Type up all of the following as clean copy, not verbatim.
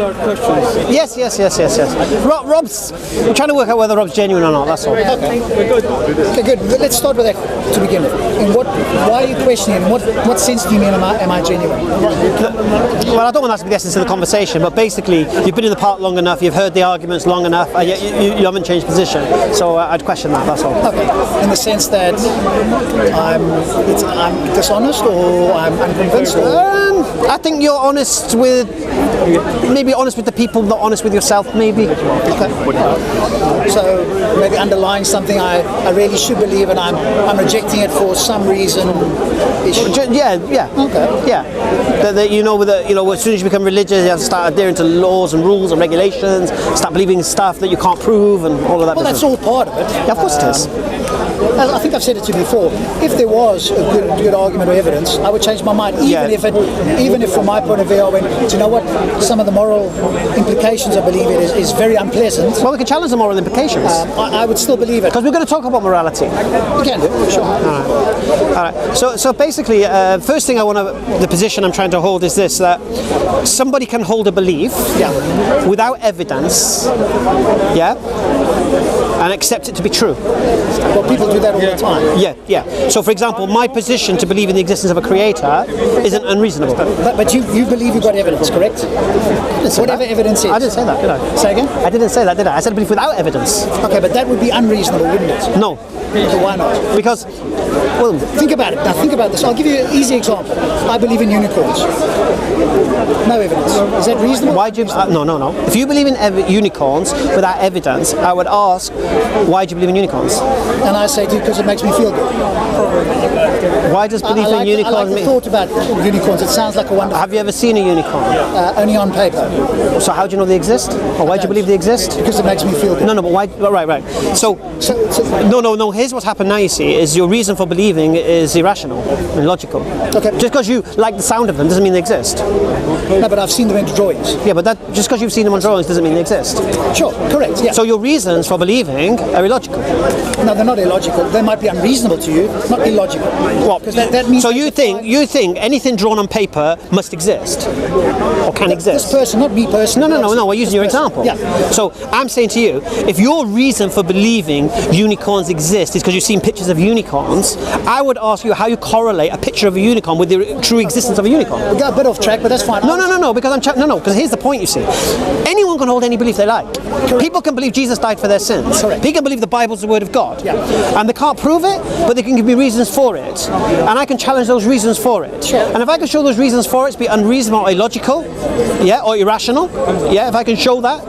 are questions. Yes. Rob's. I'm trying to work out whether Rob's genuine or not. That's all. Okay, good. Let's start with that to begin with. Why are you questioning? In what sense do you mean am I genuine? Well, I don't want that to be the essence of the conversation, but basically, you've been in the park long enough, you've heard the arguments long enough, and yet you haven't changed position. So I'd question that. That's all. Okay. In the sense that I'm dishonest or I'm unconvinced? I think you're honest with the people, not honest with yourself, maybe. Okay. So maybe underlying something I really should believe, and I'm rejecting it for some reason. Yeah. Okay. Yeah. That as soon as you become religious, you have to start adhering to laws and rules and regulations, start believing stuff that you can't prove, and all of that. Well, that's all part of it. Yeah, of course it is. I think I've said it to you before. If there was a good argument or evidence, I would change my mind. Even if from my point of view, I went, do you know what? Some of the moral implications, I believe it is very unpleasant. Well, we can challenge the moral implications. I would still believe it. Because we're going to talk about morality. We can do, sure. All right. So basically, first thing the position I'm trying to hold is this, that somebody can hold a belief without evidence, and accept it to be true. Well, people do that all the time. Yeah. So, for example, my position to believe in the existence of a creator isn't unreasonable. But you believe you've got evidence, correct? Whatever evidence is. I didn't say that, did I? Say again? I didn't say that, did I? I said belief without evidence. Okay, but that would be unreasonable, wouldn't it? No. So why not? Because, well... Think about it. Now, think about this. I'll give you an easy example. I believe in unicorns. No evidence. Is that reasonable? Why do you... No. If you believe in unicorns without evidence, I would ask, why do you believe in unicorns? And I say to you, because it makes me feel good. Why does belief in unicorns... I like the thought about unicorns. It sounds like a wonderful... Have you ever seen a unicorn? Only on paper. So how do you know they exist? Or why do you believe they exist? Because it makes me feel good. No, but why... Right. So no. Here's what's happened now, you see, is your reason for believing is irrational and illogical. Okay. Just because you like the sound of them doesn't mean they exist. No, but I've seen them in drawings. Yeah, but just because you've seen them on drawings doesn't mean they exist. Sure, correct, yeah. So your reasons for believing are illogical. No, they're not illogical. They might be unreasonable to you, not illogical. What? Because that means... So you think anything drawn on paper must exist? Or can exist? This person, not me personally. No, we're using your example. Yeah. So I'm saying to you, if your reason for believing unicorns exist is because you've seen pictures of unicorns, I would ask you how you correlate a picture of a unicorn with the true existence of a unicorn. We got a bit off track, but that's fine. No, because here's the point, you see. Anyone can hold any belief they like. Correct. People can believe Jesus died for their sins. Correct. They can believe the Bible's the word of God. Yeah. And they can't prove it, but they can give me reasons for it. And I can challenge those reasons for it. Sure. And if I can show those reasons for it to be unreasonable or illogical, or irrational, if I can show that,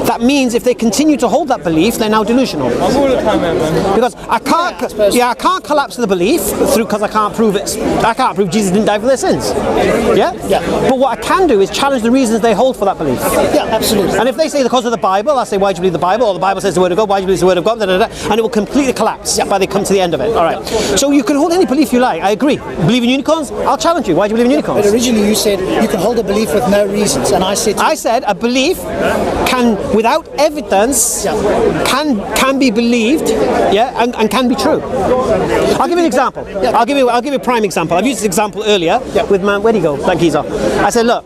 that means if they continue to hold that belief, they're now delusional. Because I can't collapse the belief because I can't prove it. I can't prove Jesus didn't die for their sins. Yeah? But what I can do is challenge the reasons they hold for that belief. Yeah, absolutely. And if they say because of the Bible, I say, why do you believe the Bible? Or the Bible says the word of God, why do you believe the word of God? And it will completely collapse by they come to the end of it. All right. So you can hold any belief you like. I agree. Believe in unicorns? I'll challenge you. Why do you believe in unicorns? But originally you said you can hold a belief with no reasons, and I said a belief can, without evidence, can be believed, and can be true. I'll give you an example. I'll give you a prime example. I've used this example earlier with man. Where'd he go? That geezer. I said, look,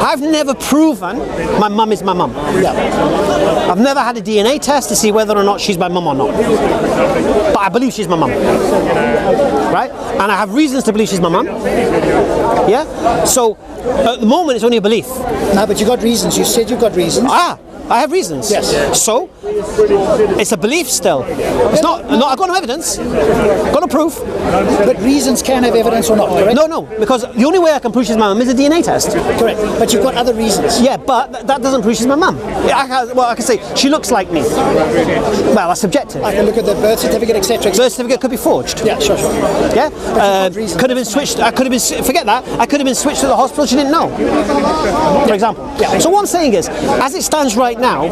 I've never proven my mum is my mum. I've never had a DNA test to see whether or not she's my mum or not. But I believe she's my mum. Right? And I have reasons to believe she's my mum. Yeah? So, at the moment, it's only a belief. No, but you got reasons. You said you've got reasons. I have reasons. Yes. So, it's a belief still. It's not. No, I've got no evidence. I've got no proof. But reasons can have evidence or not, correct? No, because the only way I can prove she's my mum is a DNA test. Correct. But you've got other reasons. Yeah, but that doesn't prove she's my mum. I can say she looks like me. Well, that's subjective. I can look at the birth certificate, etc. Birth certificate could be forged. Yeah, sure. Yeah. Could have been switched. Forget that. I could have been switched to the hospital. She didn't know. For example. Yeah. So what I'm saying is, as it stands right now,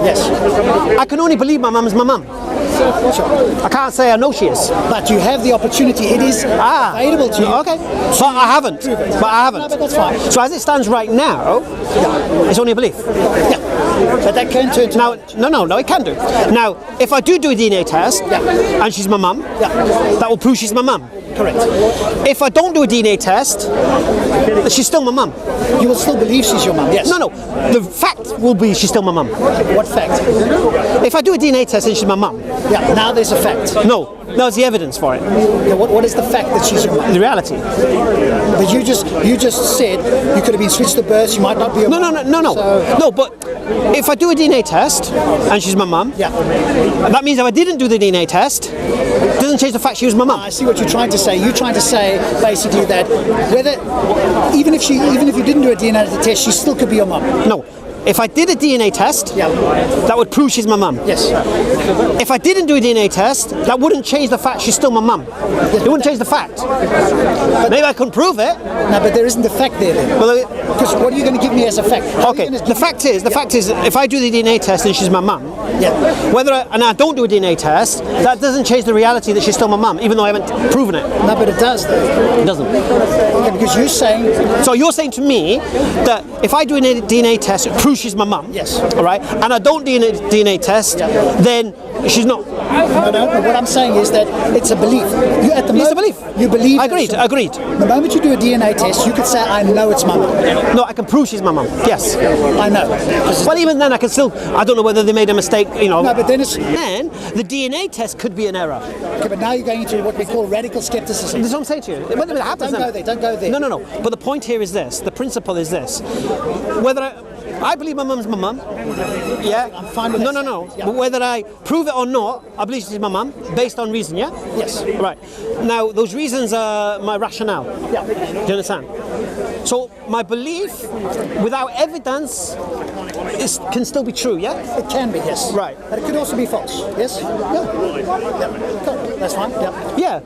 I can only believe my mum is my mum. I can't say I know she is. But you have the opportunity. It is available to you. Okay. But I haven't. No, but that's fine. So as it stands right now, it's only a belief. Yeah. But that can turn to... No, it can do. Now, if I do a DNA test, and she's my mum, that will prove she's my mum. Correct. If I don't do a DNA test, she's still my mum. You will still believe she's your mum, yes? No. The fact will be she's still my mum. What fact? If I do a DNA test and she's my mum. Yeah, now there's a fact. No, there's the evidence for it. Yeah, what is the fact that she's your mum? The reality. But you just said you could have been switched to birth, you might not be your mum. No. So, No, but if I do a DNA test and she's my mum, yeah. that means if I didn't do the DNA test, it doesn't change the fact she was my mum. I see what you're trying to say. You're trying to say basically that whether even if you didn't do a DNA test, she still could be your mum. No. If I did a DNA test, Yeah. that would prove she's my mum. Yes. If I didn't do a DNA test, that wouldn't change the fact she's still my mum. It wouldn't change the fact. Maybe I couldn't prove it. No, but there isn't the fact there then. Well, Because what are you going to give me as a fact? How are you okay. gonna The fact is, if I do the DNA test and she's my mum, Yeah. and I don't do a DNA test, that doesn't change the reality that she's still my mum, even though I haven't proven it. No, but it does though. It doesn't. Okay, because you're saying So you're saying to me that if I do a DNA test, it proves she's my mum. Yes. All right. And I don't do a DNA test, then she's not. no. What I'm saying is that it's a belief. You at the It's moment a belief. you believe. Agreed. The moment you do a DNA test, you could say, "I know it's my mum." No, I can prove she's my mum. Yes. I know. Well, even then, I can still. I don't know whether they made a mistake. No, but then it's Then the DNA test could be an error. okay. But now you're going into what we call radical skepticism. That's what I'm saying to you. Whether it happens, Don't go there. Don't go there. No. But the point here is this. The principle is this. Whether I believe my mum's my mum. Yeah. I'm fine with that. No. Yeah. But whether I prove it or not, I believe she's my mum based on reason. Yeah. Yes. Right. Now those reasons are my rationale. Yeah. Do you understand? So my belief without evidence can still be true. Yeah. It can be, yes. Right. But it could also be false. Yes. Yeah. Cool. That's fine. Yeah. Yeah,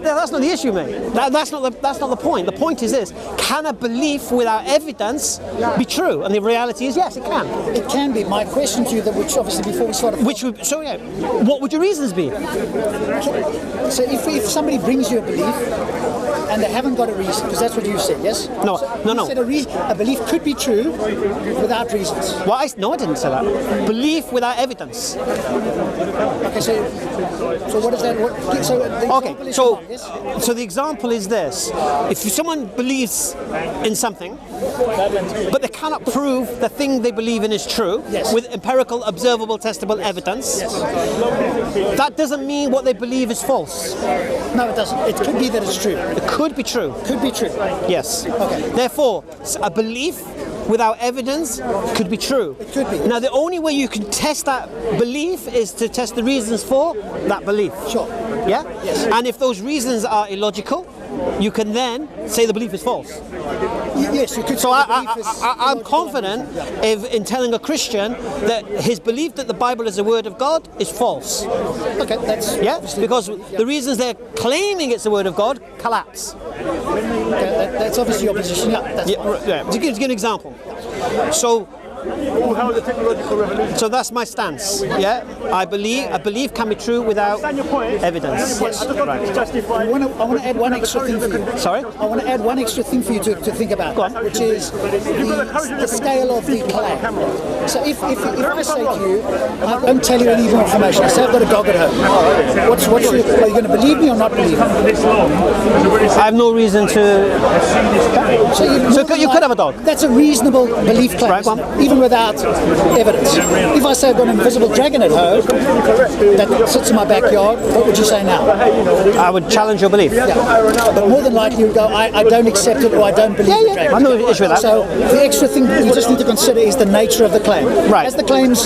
that's not the issue, mate. That's not the point. The point is this: can a belief without evidence be true? And the reality is, yes, it can. It can be. My question to you, that which obviously before we started. What would your reasons be? So if somebody brings you a belief and they haven't got a reason, because that's what you said, yes? No. You said a belief could be true without reasons. Well, I didn't say that. Belief without evidence. Okay, so what is that? So the example is wrong, yes? So the example is this: if someone believes in something, but they cannot prove the thing they believe in is true Yes. with empirical, observable, testable evidence, that doesn't mean what they believe is false. No, it doesn't. It could be that it's true. It could be true. Could be true. Yes. Okay. Therefore, a belief without evidence could be true. It could be. Now, the only way you can test that belief is to test the reasons for that belief. Sure. Yeah? Yes. And if those reasons are illogical, you can then say the belief is false. Yes, you could. So say the belief is I'm illogical. confident in telling a Christian that his belief that the Bible is the Word of God is false. Okay, that's Yeah? obviously- Because the reasons they're claiming it's the Word of God collapse. okay, that's obviously your position. Yeah, that's fine. Yeah. To give an example. So the technological revolution. So that's my stance. Yeah, a belief can be true without evidence. Yes. Right. I want to add one extra thing for you. Sorry? I want to add one extra thing for you to think about, Go on. which is the scale of the claim. So if I say to you, I don't tell you any more information, I say I've got a dog at home. Are you going to believe me or not believe me? I have no reason to. So you could have a dog. That's a reasonable belief claim, Right, go on. even without evidence. If I say I've got an invisible dragon at home that sits in my backyard, what would you say now? I would challenge your belief. Yeah. But more than likely you would go, I don't accept it or I don't believe the dragon. I have no issue with that. So the extra thing you just need to consider is the nature of the claim. Right. As the claim's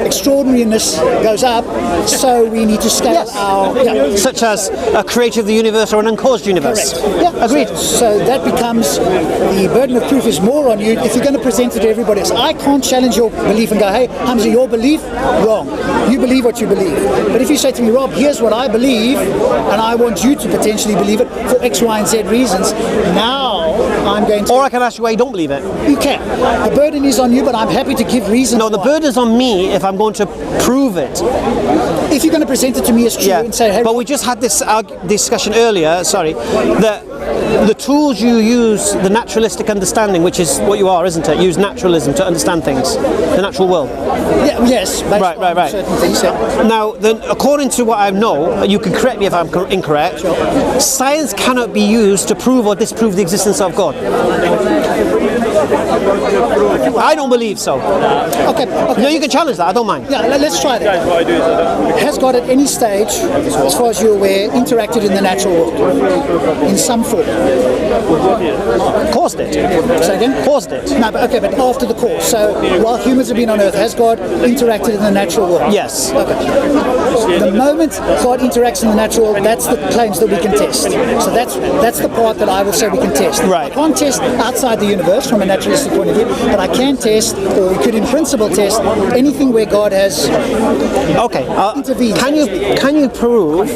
extraordinariness goes up, so we need to scale our... Yeah. Such as a creator of the universe or an uncaused universe. Correct. Yeah, agreed. So that becomes, the burden of proof is more on you if you're going to present it to everybody else. I can't challenge your belief and go, hey, Hamza, your belief, wrong. You believe what you believe. But if you say to me, Rob, here's what I believe, and I want you to potentially believe it for X, Y, and Z reasons, now I'm going to... Or I can ask you why you don't believe it. You can. The burden is on you, but I'm happy to give reasons. No, the why. burden's on me if I'm going to prove it. If you're going to present it to me as true and say, hey, But we just had this discussion earlier, that the tools you use, the naturalistic understanding, which is what you are, isn't it? Use naturalism to understand things, the natural world. Yeah, yes. Right. Certain things, yeah. Now, then, according to what I know, you can correct me if I'm incorrect, science cannot be used to prove or disprove the existence of God. I don't believe so. Okay. No, you can challenge that, I don't mind. Yeah, let's try that. Has God at any stage, as far as you're aware, interacted in the natural world in some form? Caused it. Say again? Caused it. No, but after the cause. So while humans have been on Earth, has God interacted in the natural world? Yes. Okay. The moment God interacts in the natural world, that's the claims that we can test. So that's the part that I would say we can test. Right. I can't test outside the universe from a naturalistic point of view, but I can test, or we could in principle test, anything where God has intervened. Can you prove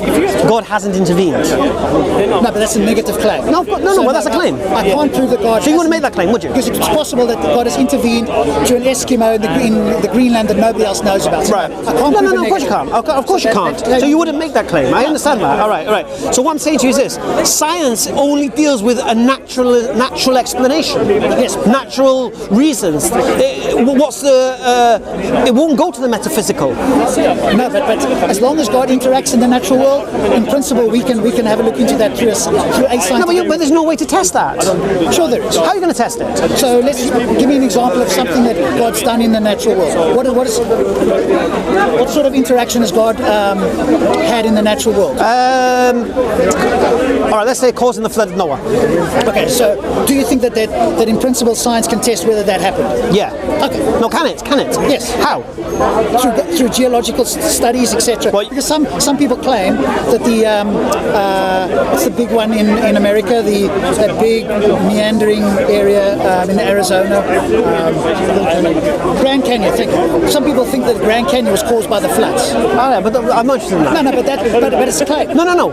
God hasn't intervened? No, but that's a negative claim. No, well, that's a claim. I can't prove that God. So you wouldn't make that claim, would you? Because it's possible that God has intervened to an Eskimo in the Greenland that nobody else knows about. Right. I can't No, of course you can't. Of course you can't. So you wouldn't make that claim. I understand that. All right. So what I'm saying to you is this: science only deals with a natural explanation. Yes. Natural reasons. It won't go to the metaphysical. No, but as long as God interacts in the natural world, in principle, we can have a look into that through a scientific. No, but there's no way to test that. Sure there is. How are you going to test it? So give me an example of something that God's done in the natural world. What sort of interaction has God had in the natural world? All right, let's say causing the flood of Noah. Okay, so do you think that in principle science can test whether that happened? Yeah. Okay. No, can it? Yes. How? Through geological studies, etc. Because some people claim that it's the big one in America, that big meandering area in Arizona, Grand Canyon. Some people think that the Grand Canyon was caused by the floods. Oh yeah, but I'm not interested in that. No, but it's a claim. No.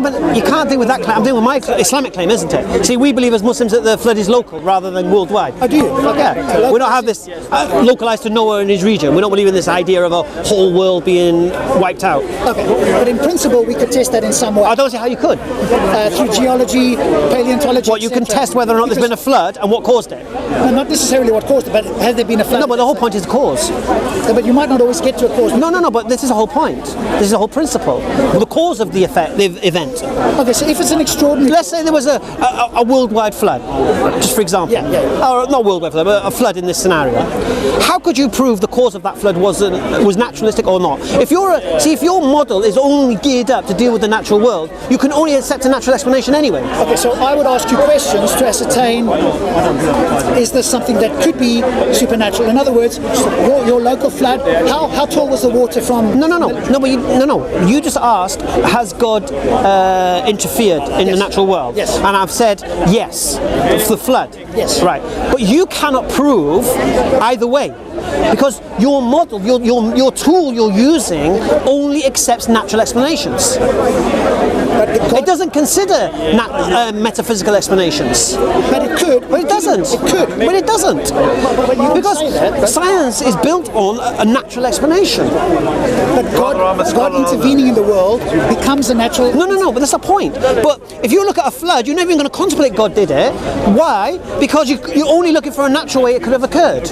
But you can't deal with that claim. I'm dealing with my Islamic claim, isn't it? See, we believe as Muslims that the flood is local rather than worldwide. I do. Yeah. We don't have this localized to Noah and his region. We don't believe in this idea of a whole world being wiped out. Okay, but in principle, we could test that in some way. I don't see how you could. Through geology, paleontology. What, you can test whether or not there's been a flood and what caused it? No, not necessarily what caused it, but has there been a flood? No, but the whole point is the cause. But you might not always get to a cause. No, but this is the whole point. This is the whole principle. The cause of the event. Okay, so if it's an extraordinary... Let's say there was a worldwide flood, just for example. Yeah. Or not worldwide flood, but a flood in this scenario. How could you prove the cause of that flood was naturalistic or not? If your model is only geared up to deal with the natural world, you can only accept a natural explanation anyway. Okay, so I would ask you questions to ascertain, is this something that could be supernatural? In other words, your local flood, how tall was the water from? No. You just asked, has God interfered in the natural world? Yes. And I've said yes, the flood. Yes. Right. But you cannot prove either way. Because your model, your tool you're using only accepts natural explanations. It doesn't consider metaphysical explanations. But it could. But it doesn't. It could. But it doesn't. Because science is built on a natural explanation. But God intervening in the world becomes a natural... No, but that's the point. But if you look at a flood, you're never even going to contemplate God did it. Why? Because you're only looking for a natural way it could have occurred.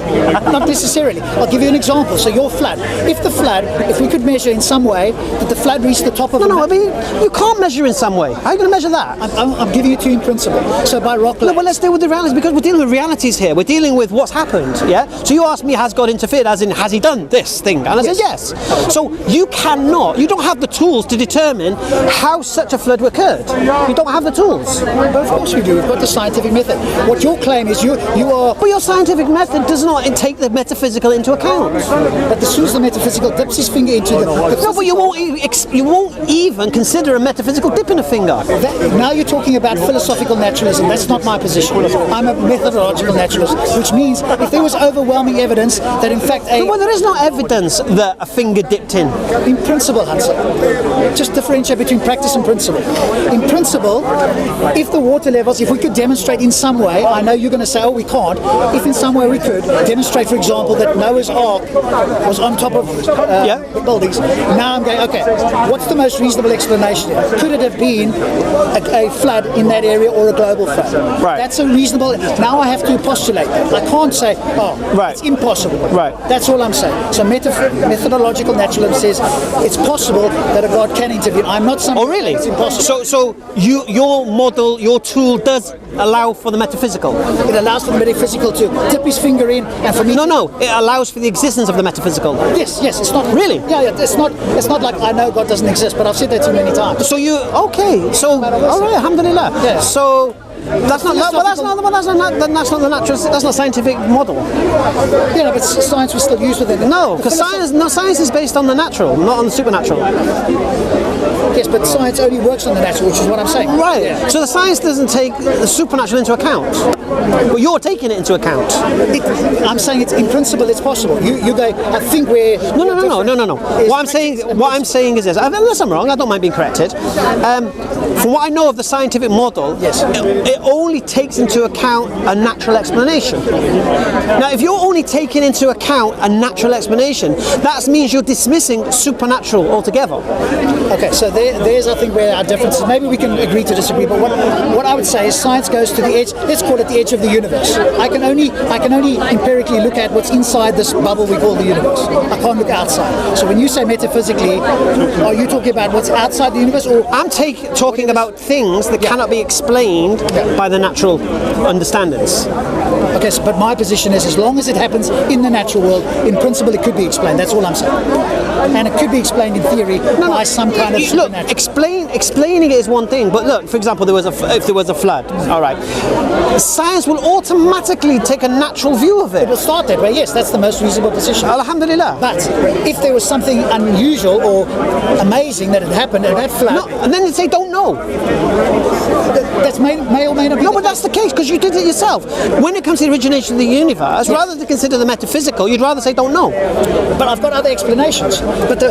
Not necessarily. I'll give you an example. So your flood, if we could measure in some way that the flood reached the top of... I mean, you can't measure in some way. How are you going to measure that? I'm giving it to you in principle. So by rock... No, but let's deal with the realities, because we're dealing with realities here. We're dealing with what's happened, yeah? So you asked me, has God interfered, as in, has he done this thing? And I said yes. So you don't have the tools to determine how such a flood occurred. You don't have the tools. But of course we do. We've got the scientific method. What your claim is, you are... But your scientific method does not take the metaphysical into account. But as soon as the metaphysical dips his finger into the... No, but you won't even consider a metaphysical dip in a finger. Now you're talking about philosophical naturalism. That's not my position. I'm a methodological naturalist, which means if there was overwhelming evidence that in fact Well, there is no evidence that a finger dipped in. principle, Hansa. Just differentiate between practice and principle. In principle, if the water levels, if we could demonstrate in some way, I know you're going to say, oh, we can't. If in some way we could demonstrate, for example, that Noah's Ark was on top of the buildings, now I'm going, okay, what's the most reasonable explanation here? Could it have been a flood in that area or a global flood? Right. That's a reasonable. Now I have to postulate that. I can't say, it's impossible. Right. That's all I'm saying. So methodological naturalism says it's possible that a God can intervene. I'm not saying it's impossible. So your model, your tool does allow for the metaphysical. It allows for the metaphysical to dip his finger in, and for me. No. It allows for the existence of the metaphysical. Yes. It's not really. Yeah. It's not like I know God doesn't exist, but I've said that too many times. So all right, alhamdulillah. Yeah. So that's not the natural. That's not scientific model. Yeah, but science was still used within it. No, because science is based on the natural, not on the supernatural. Yes, but science only works on the natural, which is what I'm saying. Right. Yeah. So the science doesn't take the supernatural into account, but you're taking it into account. I'm saying it's in principle it's possible. You go. I think we're No. What I'm saying is this. Unless I'm wrong, I don't mind being corrected. From what I know of the scientific model, yes, it only takes into account a natural explanation. Now, if you're only taking into account a natural explanation, that means you're dismissing supernatural altogether. Okay, so there's I think where our differences. Maybe we can agree to disagree. But what I would say is science goes to the edge. Let's call it the edge of the universe. I can only empirically look at what's inside this bubble we call the universe. I can't look outside. So when you say metaphysically, are you talking about what's outside the universe, or I'm talking about things that cannot be explained by the natural understandings. Okay, but my position is as long as it happens in the natural world, in principle it could be explained. That's all I'm saying. And it could be explained in theory by some kind of supernatural. Look, explaining it is one thing, but look, for example, if there was a flood, all right, science will automatically take a natural view of it. It will start that way, yes, that's the most reasonable position. Alhamdulillah. But if there was something unusual or amazing that had happened at that flood... and then they say, don't know. That may or may not be. No, but that's the case, because you did it yourself. When it comes to the origination of the universe, rather than consider the metaphysical, you'd rather say don't know. But I've got other explanations. But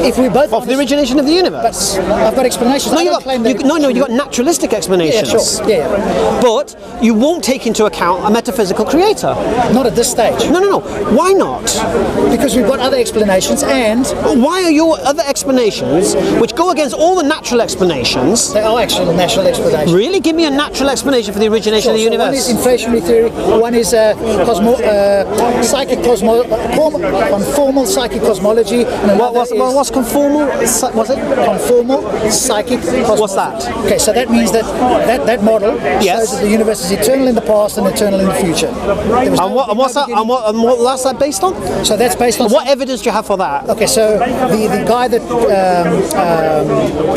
if we both... Of the origination of the universe. But I've got explanations. You got naturalistic explanations. Yeah, sure. Yeah. But you won't take into account a metaphysical creator. Not at this stage. No. Why not? Because we've got other explanations, and... Why are your other explanations, which go against all the natural explanations... They are actual natural explanations. Really? Give me a natural explanation for the origination of the universe. One is inflationary theory, one is conformal psychic cosmology. And what's conformal? What's it? Conformal psychic cosmology. What's that? Okay, so that means that model shows that the universe is eternal in the past and eternal in the future. What's that based on? So that's based on... What evidence do you have for that? Okay, so the guy that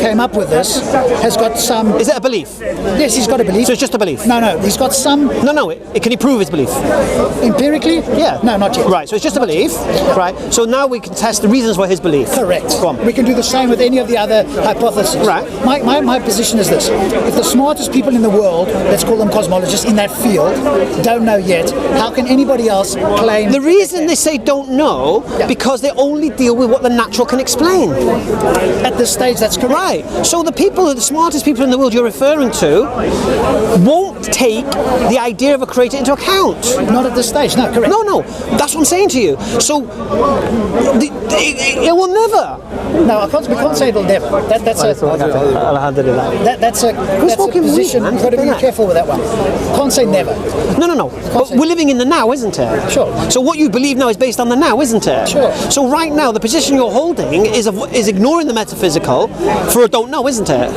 came up with this has got some... Is it a belief? Yes, he's got a belief. So it's just a belief? No, he's got some... No, can he prove his belief? Empirically? Yeah. No, not yet. Right, so it's just a belief, right? So now we can test the reasons for his belief. Correct. Go on. We can do the same with any of the other hypotheses. Right. My position is this. If the smartest people in the world, let's call them cosmologists, in that field, don't know yet, how can anybody else claim... The reason they say don't know, because they only deal with what the natural can explain. At this stage, that's correct. Right. So the smartest people in the world you're referring to won't take the idea of a creator into account. Not at this stage, no, correct. No, that's what I'm saying to you. So, it will never. No, we can't say it will never. That's a position. You've got to be careful with that one. Can't say never. No. But we're living in the now, isn't it? Sure. So what you believe now is based on the now, isn't it? Sure. So right now, the position you're holding is ignoring the metaphysical for a don't know, isn't it?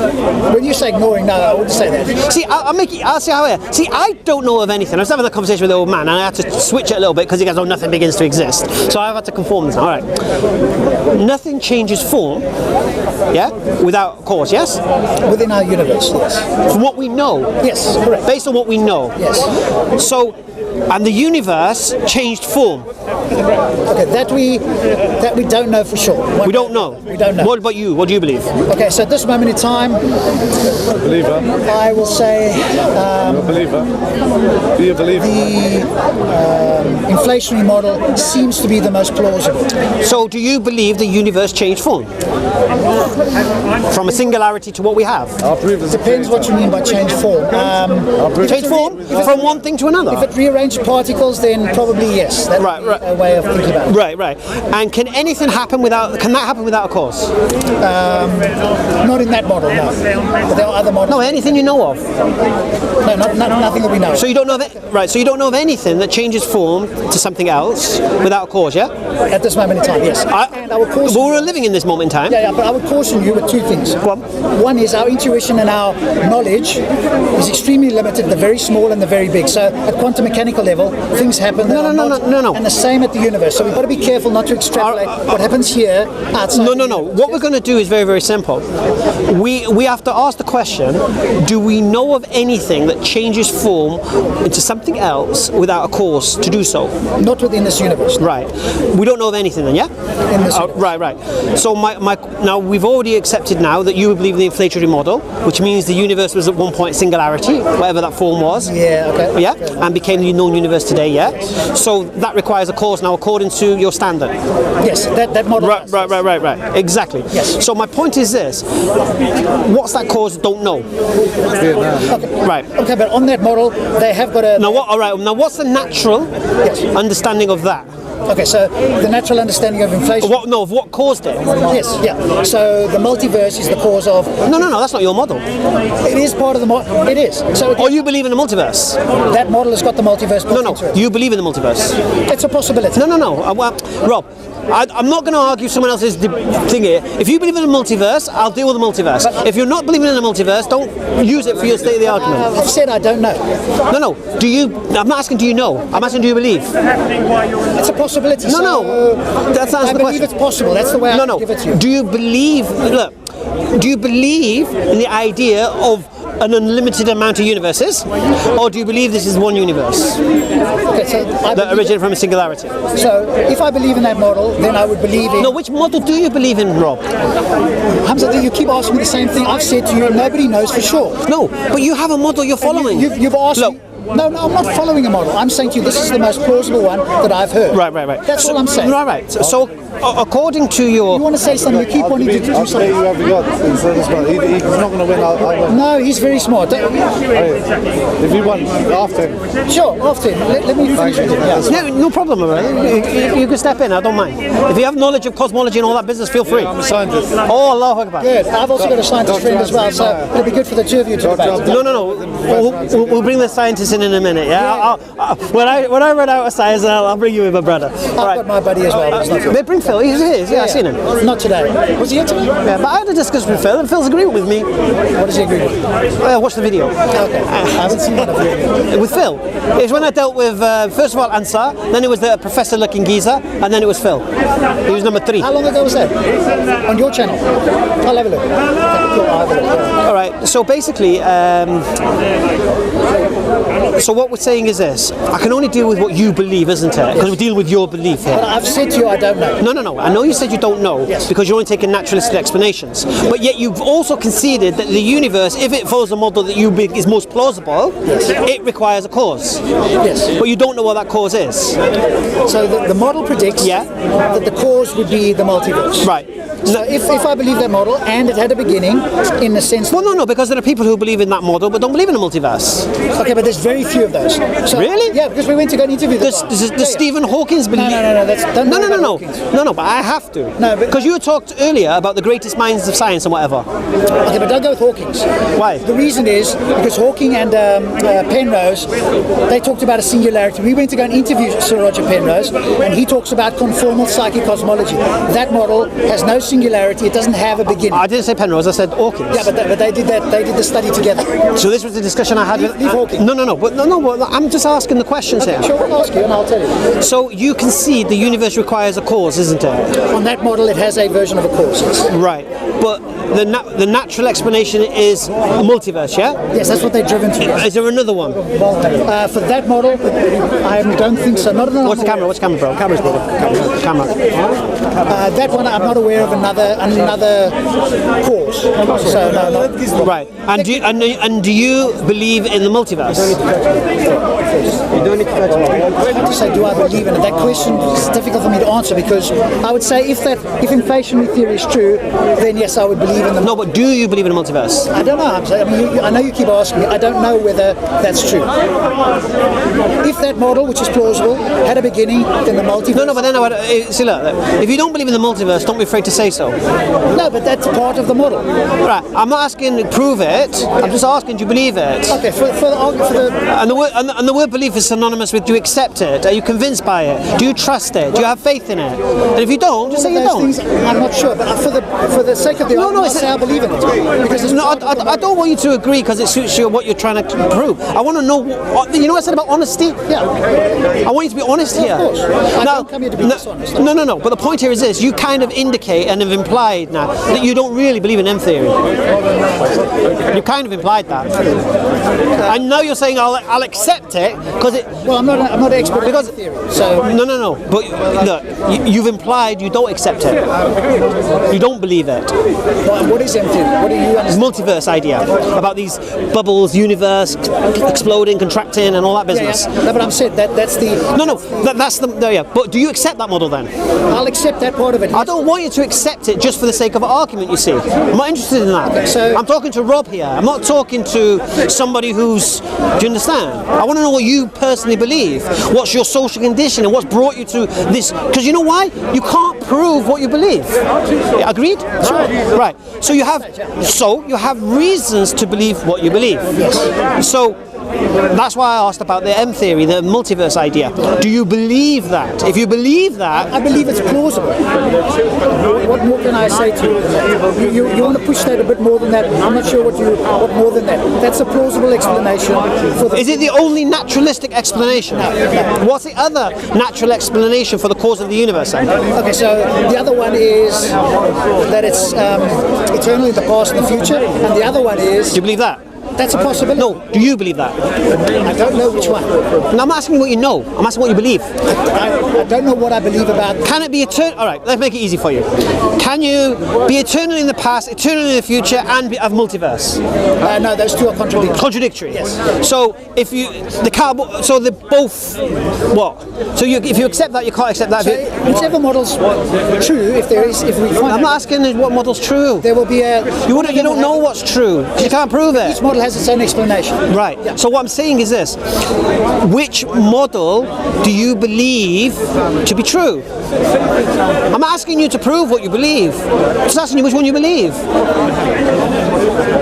When you say ignoring, no, I wouldn't say that. See, I'll see how I am. See, I don't know of anything. I was having a conversation with the old man, and I had to switch it a little bit because he goes, "Oh, nothing begins to exist." So I've had to conform this. All right. Nothing changes form. Yeah. Without cause. Yes. Within our universe. Yes. From what we know. Yes. Correct. Based on what we know. Yes. So and the universe changed form. Okay, that we don't know for sure. We don't know. We don't know. What about you? What do you believe? Okay, so at this moment in time, Believer. I will say You're a believer. Do you believe? the inflationary model seems to be the most plausible. So do you believe the universe changed form? From a singularity to what we have? I believe there's a Depends what you mean by change form. Change form from one thing to another? If it rearranged particles, then probably yes. That Right, would be right. a way of thinking about it. Right. And can anything happen without, can that happen without a cause? Not in that model, no. But there are other models. No, anything you know of. No, nothing that we know. So you don't know of it, right, so you don't know of anything that changes form to something else without a cause, yeah? At this moment in time, yes. And I would caution. But we're living in this moment in time. Yeah, but I would caution you with two things. Go on. One is our intuition and our knowledge is extremely limited, the very small and the very big. So at quantum mechanical level, things happen that are not. No. And the same at the universe. So we've got to be careful not to extrapolate what happens here outside. No. What we're going to do is very, very simple. We have to ask the question, do we know of anything that changes form into something else without a cause to do so? Not within this universe. Right. We don't know of anything then, yeah? In this universe. Right. So now we've already accepted now that you believe in the inflationary model, which means the universe was at one point singularity, whatever that form was. Yeah, okay. Yeah, and became the known universe today, yeah? So that requires a cause now according to your standard. Yes, that model. Right. Exactly. Yes. So my point is this. What's that cause? Don't know. Right. Okay, but on that model, they have got a. Now what? All right. Now what's the natural understanding of that? Okay, so the natural understanding of inflation. Of what caused it? Yes, yeah. So the multiverse is the cause of. No. That's not your model. It is part of the model. It is. So Or you believe in the multiverse? that model has got the multiverse. built into it. You believe in the multiverse? It's a possibility. No. Well, Rob, I'm not going to argue someone else's thing here. If you believe in the multiverse, I'll deal with the multiverse. If you're not believing in the multiverse, don't use it for your state of the argument. I've said I don't know. No. Do you? I'm not asking do you know. I'm asking do you believe? It's a possibility. No. That's not I the believe question. it's possible. That's the way I give it to you. Do you believe? Look. Do you believe in the idea of an unlimited amount of universes, or do you believe this is one universe Okay, so that originated from a singularity? So if I believe in that model, then I would believe in. No, which model do you believe in, Rob? Hamza, you keep asking me the same thing. I've said to you, nobody knows for sure. No, but you have a model you're following. You've asked Look. me. No, I'm not following a model. I'm saying to you, this is the most plausible one that I've heard. Right. That's all I'm saying. Right. So according to your... You want to say something, you keep wanting to do something. you haven't got. He's not going to win. I'll win. No, he's very smart. If you want, after him. Sure, after him. Let me finish with him. Yeah. No problem, man. You can step in, I don't mind. If you have knowledge of cosmology and all that business, feel free. I'm a scientist. Oh, Allahu Akbar. Good. I've also got a scientist friend as well, so it'll be good for the two of you to debate. No. We'll bring the scientists in a minute, yeah? When I run out of science, I'll bring you with my brother. I've got my buddy as well. It's not good. They bring Phil, he's here, yeah, I've seen him. Not today. Was he here today? Yeah, but I had a discussion with Phil, and Phil's agreeing with me. What does he agree with? Watch the video. Okay. I haven't seen one of you. With Phil. It's when I dealt with, first of all, Ansar, then it was the professor-looking geezer, and then it was Phil. He was number 3. How long ago was that? On your channel? I'll have a look. Okay, cool. I'll have a look. All right, so basically, so what we're saying is this. I can only deal with what you believe, isn't it? Because we deal with your belief here. But I've said to you I don't know. No. I know you said you don't know because you're only taking naturalistic explanations. But yet you've also conceded that the universe, if it follows a model that you think is most plausible, it requires a cause. Yes. But you don't know what that cause is. So the model predicts that the cause would be the multiverse. Right. So if I believe that model and it had a beginning, in the sense. Well, no, because there are people who believe in that model but don't believe in the multiverse. Okay, but there's very few of those. So, Really? Yeah, because we went to go and interview the Does Stephen Hawking's believe? No. But I have to. No, but- because you talked earlier about the greatest minds of science and whatever. Okay, but don't go with Hawking's. Why? The reason is because Hawking and Penrose, they talked about a singularity. We went to go and interview Sir Roger Penrose, and he talks about conformal psychic cosmology. That model has no singularity. It doesn't have a beginning. I didn't say Penrose. I said Hawkins. Yeah, but they did that. They did the study together. So this was the discussion I had with. Leave Hawking. No. But I'm just asking the questions here. Sure, I'll ask you and I'll tell you. So you concede the universe requires a cause, isn't it? On that model, it has a version of a cause. Yes. Right. but the natural explanation is a multiverse, yeah? Yes, that's what they're driven to. Is there another one? For that model, I don't think so. Not another. What's the camera? What's the camera, bro? Camera's brother. Camera. That one, I'm not aware of another cause. So no. Right. And do you believe in the multiverse? You don't need to say, do I believe in it? That question is difficult for me to answer because I would say if inflationary theory is true, then yes, I would believe in the. No, but do you believe in the multiverse? I don't know. I know you keep asking me. I don't know whether that's true. If that model, which is plausible, had a beginning, then the multiverse. No, but then see, look, if you don't believe in the multiverse, don't be afraid to say so. No, but that's part of the model. Right. I'm not asking to prove it. I'm just asking, do you believe it? Okay. For the and the word belief is synonymous with, do you accept it? Are you convinced by it? Do you trust it? Do you have faith in it? And if you don't, just say you don't. Things, I'm not sure, but for the sake of the argument, I'll say I believe in it. Because I don't want you to agree because it suits you what you're trying to prove. I want to know. You know what I said about honesty? Yeah. I want you to be honest here. Of course. I don't come here to be dishonest. No. But the point here is this: you kind of indicate and have implied now that you don't really believe in M theory. You kind of implied that. And now you're saying I'll accept it because it. Well, I'm not an expert in theory. So no. But look, you've implied you don't accept it. You don't believe it. What is M theory? What do you understand? Multiverse idea about these bubbles, universe exploding, contracting, and all that business. Yeah. No, but I'm saying that's the. That's the. Yeah. But do you accept that model then? I'll accept that part of it. I don't want you to accept it just for the sake of argument. You see, I'm not interested in that. Okay, so I'm talking to Rob here. I'm not talking to somebody who's. Do you understand? I want to know what you personally believe. What's your social condition and what's brought you to this? Because you know why? You can't prove what you believe. Agreed? Sure. Right. So you have reasons to believe what you believe. Yes. So that's why I asked about the M theory, the multiverse idea. Do you believe that? If you believe that, I believe it's plausible. What more can I say to you? You want to push that a bit more than that? I'm not sure what more than that. That's a plausible explanation. Is it the only naturalistic explanation? No. What's the other natural explanation for the cause of the universe then? Okay, so the other one is that it's eternally in the past and the future, and the other one is. Do you believe that? That's a possibility. No, do you believe that? I don't know which one. No, I'm asking what you know. I'm asking what you believe. I don't know what I believe about. Can it be eternal? All right, let's make it easy for you. Can you be eternally in the past, eternally in the future, and have multiverse? No, those two are contradictory. Contradictory. Yes. So if you so they're both what? So if you accept that, you can't accept that. So whichever model's true, if we find. I'm not asking what model's true. There will be a. You don't know what's true. You can't prove it. Each model has its own explanation. Right. Yeah. So what I'm saying is this: which model do you believe to be true? I'm asking you to prove what you believe. I'm just asking you which one you believe.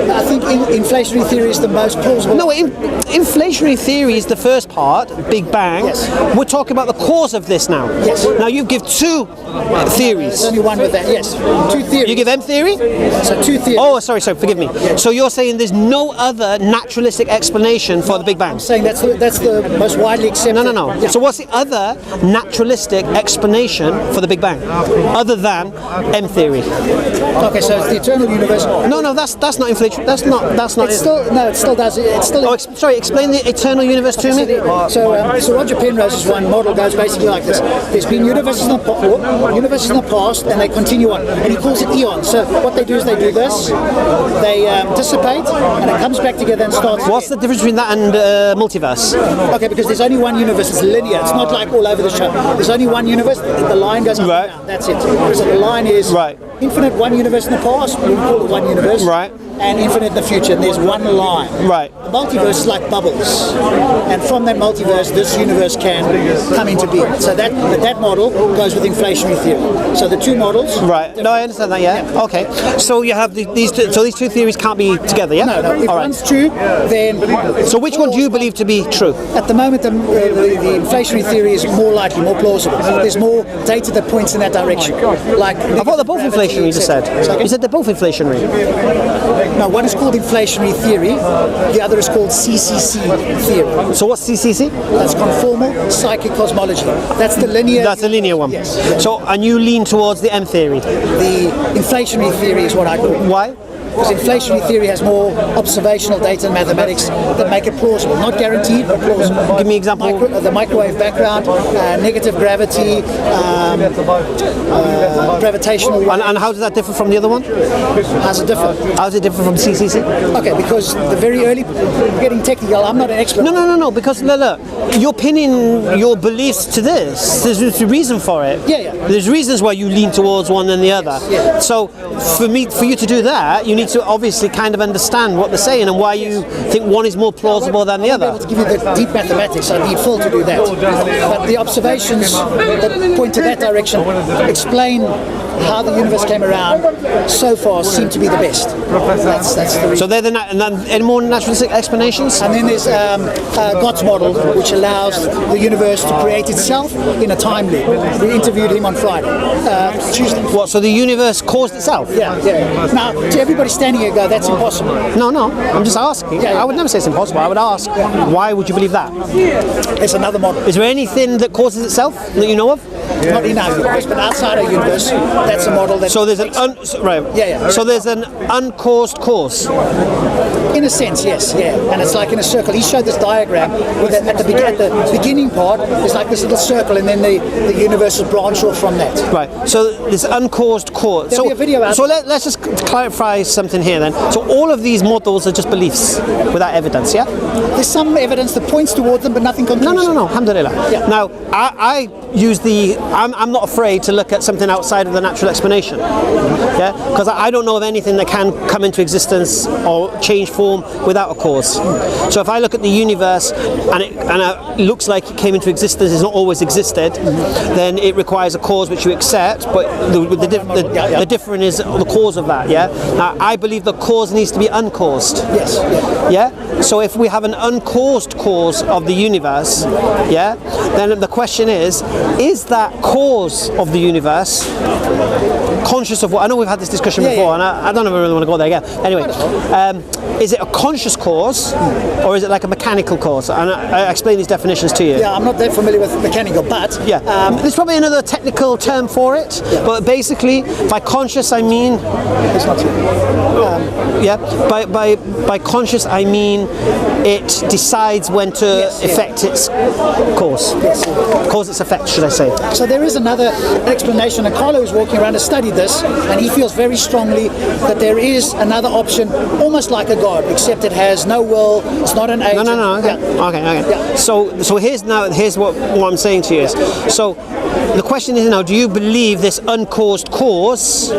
I think inflationary theory is the most plausible. No, inflationary theory is the first part, Big Bang. Yes. We're talking about the cause of this now. Yes. Now you give two theories. There's only one with that. Yes. Two theories. You give M theory? So two theories. Oh, sorry, forgive me. So you're saying there's no other naturalistic explanation for the Big Bang? I'm saying that's the most widely accepted. No. Yeah. So what's the other naturalistic explanation for the Big Bang, other than M theory? Okay, so it's the eternal universe. No, that's not inflation. That's not. It still does. It's still. Sorry, explain the eternal universe to me. So Roger Penrose's one model goes basically like this: there's been universes in the past, and they continue on, and he calls it eons. So what they do is they do this, they dissipate, and it comes back together and starts. What's the difference between that and multiverse? Okay, because there's only one universe. It's linear. It's not like all over the show. There's only one universe. The line goes up and down. That's it. So the line is infinite. One universe in the past. We call it one universe. Right. And infinite in the future, and there's one line. Right. The multiverse is like bubbles, and from that multiverse, this universe can come into being. So that model goes with inflationary theory. So the two models. Right. No, I understand that. Yeah. Okay. So you have these two. So these two theories can't be together. Yeah. No. If one's true, then. So which one do you believe to be true? At the moment, the inflationary theory is more likely, more plausible. There's more data that points in that direction. I thought they're both inflationary. inflationary, you just said. You said they're both inflationary. No, one is called inflationary theory, the other is called CCC theory. So what's CCC? That's conformal psychic cosmology. That's the linear. That's the linear one. Yes. So, and you lean towards the M theory. The inflationary theory is what I call it. Why? Because inflationary theory has more observational data and mathematics that make it plausible. Not guaranteed, but plausible. Give me an example. The microwave background, negative gravity, gravitational wave. And how does that differ from the other one? How's it different? How's it different from CCC? Okay, because the very early, getting technical, I'm not an expert. No, because look, you're pinning your beliefs to this. There's a reason for it. Yeah. There's reasons why you lean towards one than the other. Yeah. So for you to do that, you need to obviously kind of understand what they're saying and why you think one is more plausible than the I won't other. be able to give you the deep mathematics. I need Phil to do that. But the observations that point to that direction explain how the universe came around so far seem to be the best. That's the reason. So they're any more naturalistic explanations? And then there's God's model, which allows the universe to create itself in a time loop. We interviewed him on Friday, Tuesday. What? So the universe caused itself? Yeah. Now, to everybody standing here, go, that's impossible. No. I'm just asking. Yeah. I would never say it's impossible. I would ask, why would you believe that? It's another model. Is there anything that causes itself that you know of? Not in our universe, but outside our universe, that's a model that. So there's an right. Yeah. So there's an uncaused cause. In a sense, yes, yeah. And it's like in a circle. He showed this diagram with at the beginning part, there's like this little circle, and then the universe is branched off from that. Right. So this uncaused cause. There'll be a video out. So let's just clarify something here then. So all of these models are just beliefs without evidence, yeah? There's some evidence that points towards them, but nothing conclusive. No. Alhamdulillah. Yeah. Now, I use I'm not afraid to look at something outside of the natural explanation. Yeah? Because I don't know of anything that can come into existence or change form without a cause. So if I look at the universe and it looks like it came into existence, it's not always existed, then it requires a cause which you accept, but the difference is the cause of that, yeah? Now, I believe the cause needs to be uncaused. Yes. Yeah? So if we have an uncaused cause of the universe, yeah, then the question is that cause of the universe conscious of what? I know we've had this discussion before, and I don't really want to go there again. Anyway, is it a conscious cause, or is it like a mechanical cause? And I explain these definitions to you. Yeah, I'm not that familiar with mechanical, but yeah, there's probably another technical term for it. Yeah. But basically, by conscious I mean, it's not by conscious I mean it decides when to affect its cause. Yes. Cause its effect, should I say? So there is another explanation, and Carlo is walking around to study this, and he feels very strongly that there is another option, almost like a god, except it has no will, it's not an agent. No. Okay. Yeah. Okay. Yeah. So here's what I'm saying to you is, so the question is now, do you believe this uncaused cause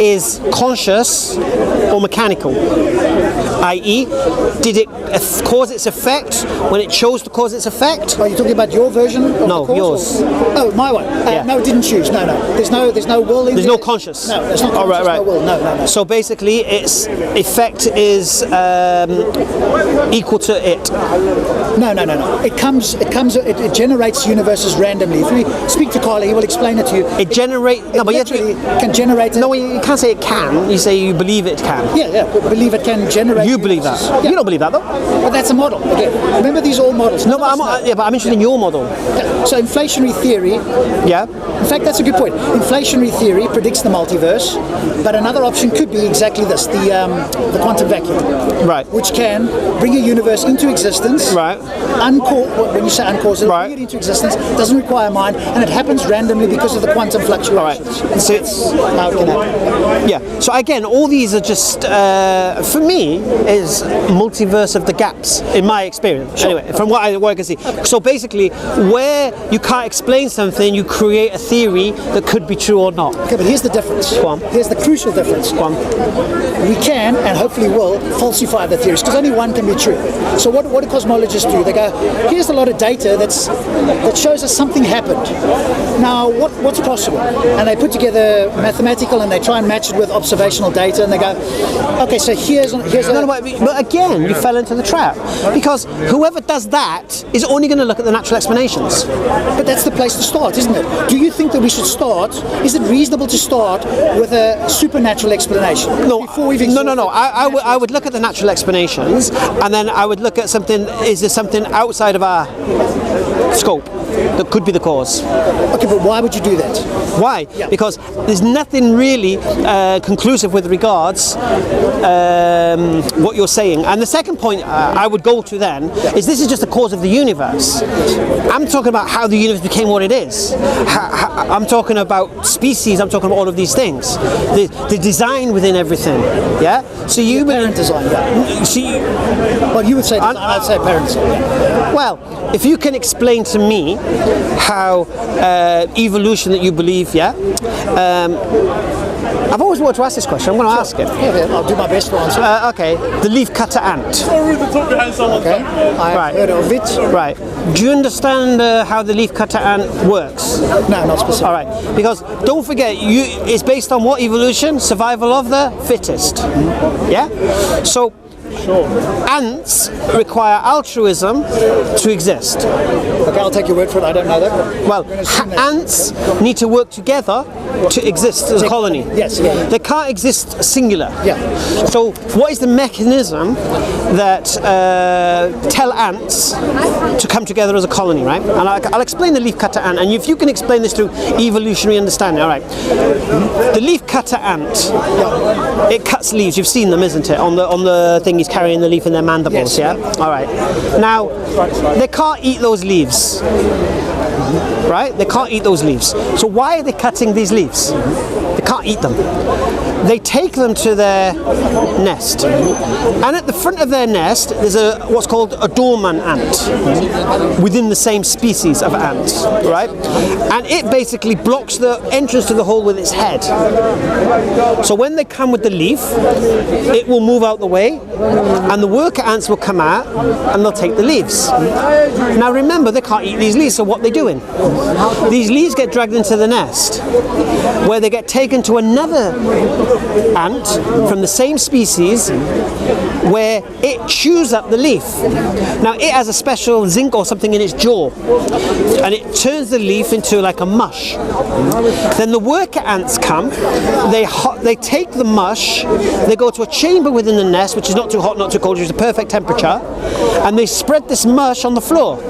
is conscious or mechanical? I.e., did it cause its effect when it chose to cause its effect? Are you talking about your version of No, the cause? yours. Oh, my one. No, it didn't choose. No. There's no will in There's there. no conscious. No, there's not conscious, right. no will. No. So basically, its effect is equal to it. No. It generates universes randomly. If we speak to Carlo, he will explain it to you. It generates. No, but literally can generate. No, you can't say it can. You say you believe it can. Yeah. Believe it can generate. You believe that. Yeah. You don't believe that though. But that's a model. Again, remember these are all models. No, but I'm interested in your model. Yeah. So inflationary theory. Yeah. In fact, that's a good point. Inflationary theory predicts the multiverse, but another option could be exactly this: the quantum vacuum, right? Which can bring a universe into existence, right? When you say uncaused, right. Bring it into existence. Doesn't require mind, and it happens randomly because of the quantum fluctuations. All right. So it's how it can happen. Yeah. So again, all these are just for me is multiverse of the gaps in my experience. Sure. Anyway, from what I can see. Okay. So basically, where you can't explain something, you create a theory that could be true or not. Okay, but here's the difference. Go on. Here's the crucial difference. Go on. We can, and hopefully will, falsify the theories, because only one can be true. So what do cosmologists do? They go, here's a lot of data that shows us something happened. ground. Now, what's possible? And they put together mathematical, and they try and match it with observational data, and they go, okay, so here's but again, you fell into the trap, because whoever does that is only going to look at the natural explanations. But that's the place to start, isn't it? Do you think that we should start? Is it reasonable to start with a supernatural explanation? No. I would look at the natural explanations, and then I would look at something. Is there something outside of our scope that could be the cause? Okay, but why would you do that? Why? Yeah. Because there's nothing really conclusive with regards what you're saying. And the second point I would go to then is this is just the cause of the universe. I'm talking about how the universe became what it is. I'm talking about species. I'm talking about all of these things. The design within everything. Yeah. So you parent design. Yeah. See. Well, you would say design. I'd say parent design. Yeah. Well, if you can explain to me how evolution that you believe, I've always wanted to ask this question. I'm going to ask it. Yeah, I'll do my best to answer. Okay, the leaf cutter ant. Okay, I've heard of it. Right. Do you understand how the leaf cutter ant works? No, not specific. All right, because don't forget, it's based on what evolution? Survival of the fittest. Yeah? So, ants require altruism to exist. Okay, I'll take your word for it. I don't know that. Well, ants need to work together to exist as a colony. Yes, yeah. They can't exist singular. Yeah. So, what is the mechanism that tell ants to come together as a colony, right? And I'll explain the leaf cutter ant, and if you can explain this through evolutionary understanding, all right. The leaf cutter ant, it cuts leaves. You've seen them, isn't it? On the thing, he's carrying the leaf in their mandibles. Yes. Yeah. All right. Now, they can't eat those leaves. Right? They can't eat those leaves. So why are they cutting these leaves? They can't eat them. They take them to their nest. And at the front of their nest, there's what's called a dormant ant within the same species of ants, right? And it basically blocks the entrance to the hole with its head. So when they come with the leaf, it will move out the way, and the worker ants will come out, and they'll take the leaves. Now remember, they can't eat these leaves, so what are they doing? These leaves get dragged into the nest, where they get taken to another ant from the same species, where it chews up the leaf. Now it has a special zinc or something in its jaw, and it turns the leaf into like a mush. Then the worker ants come, they take the mush, they go to a chamber within the nest, which is not too hot, not too cold, which is a perfect temperature, and they spread this mush on the floor.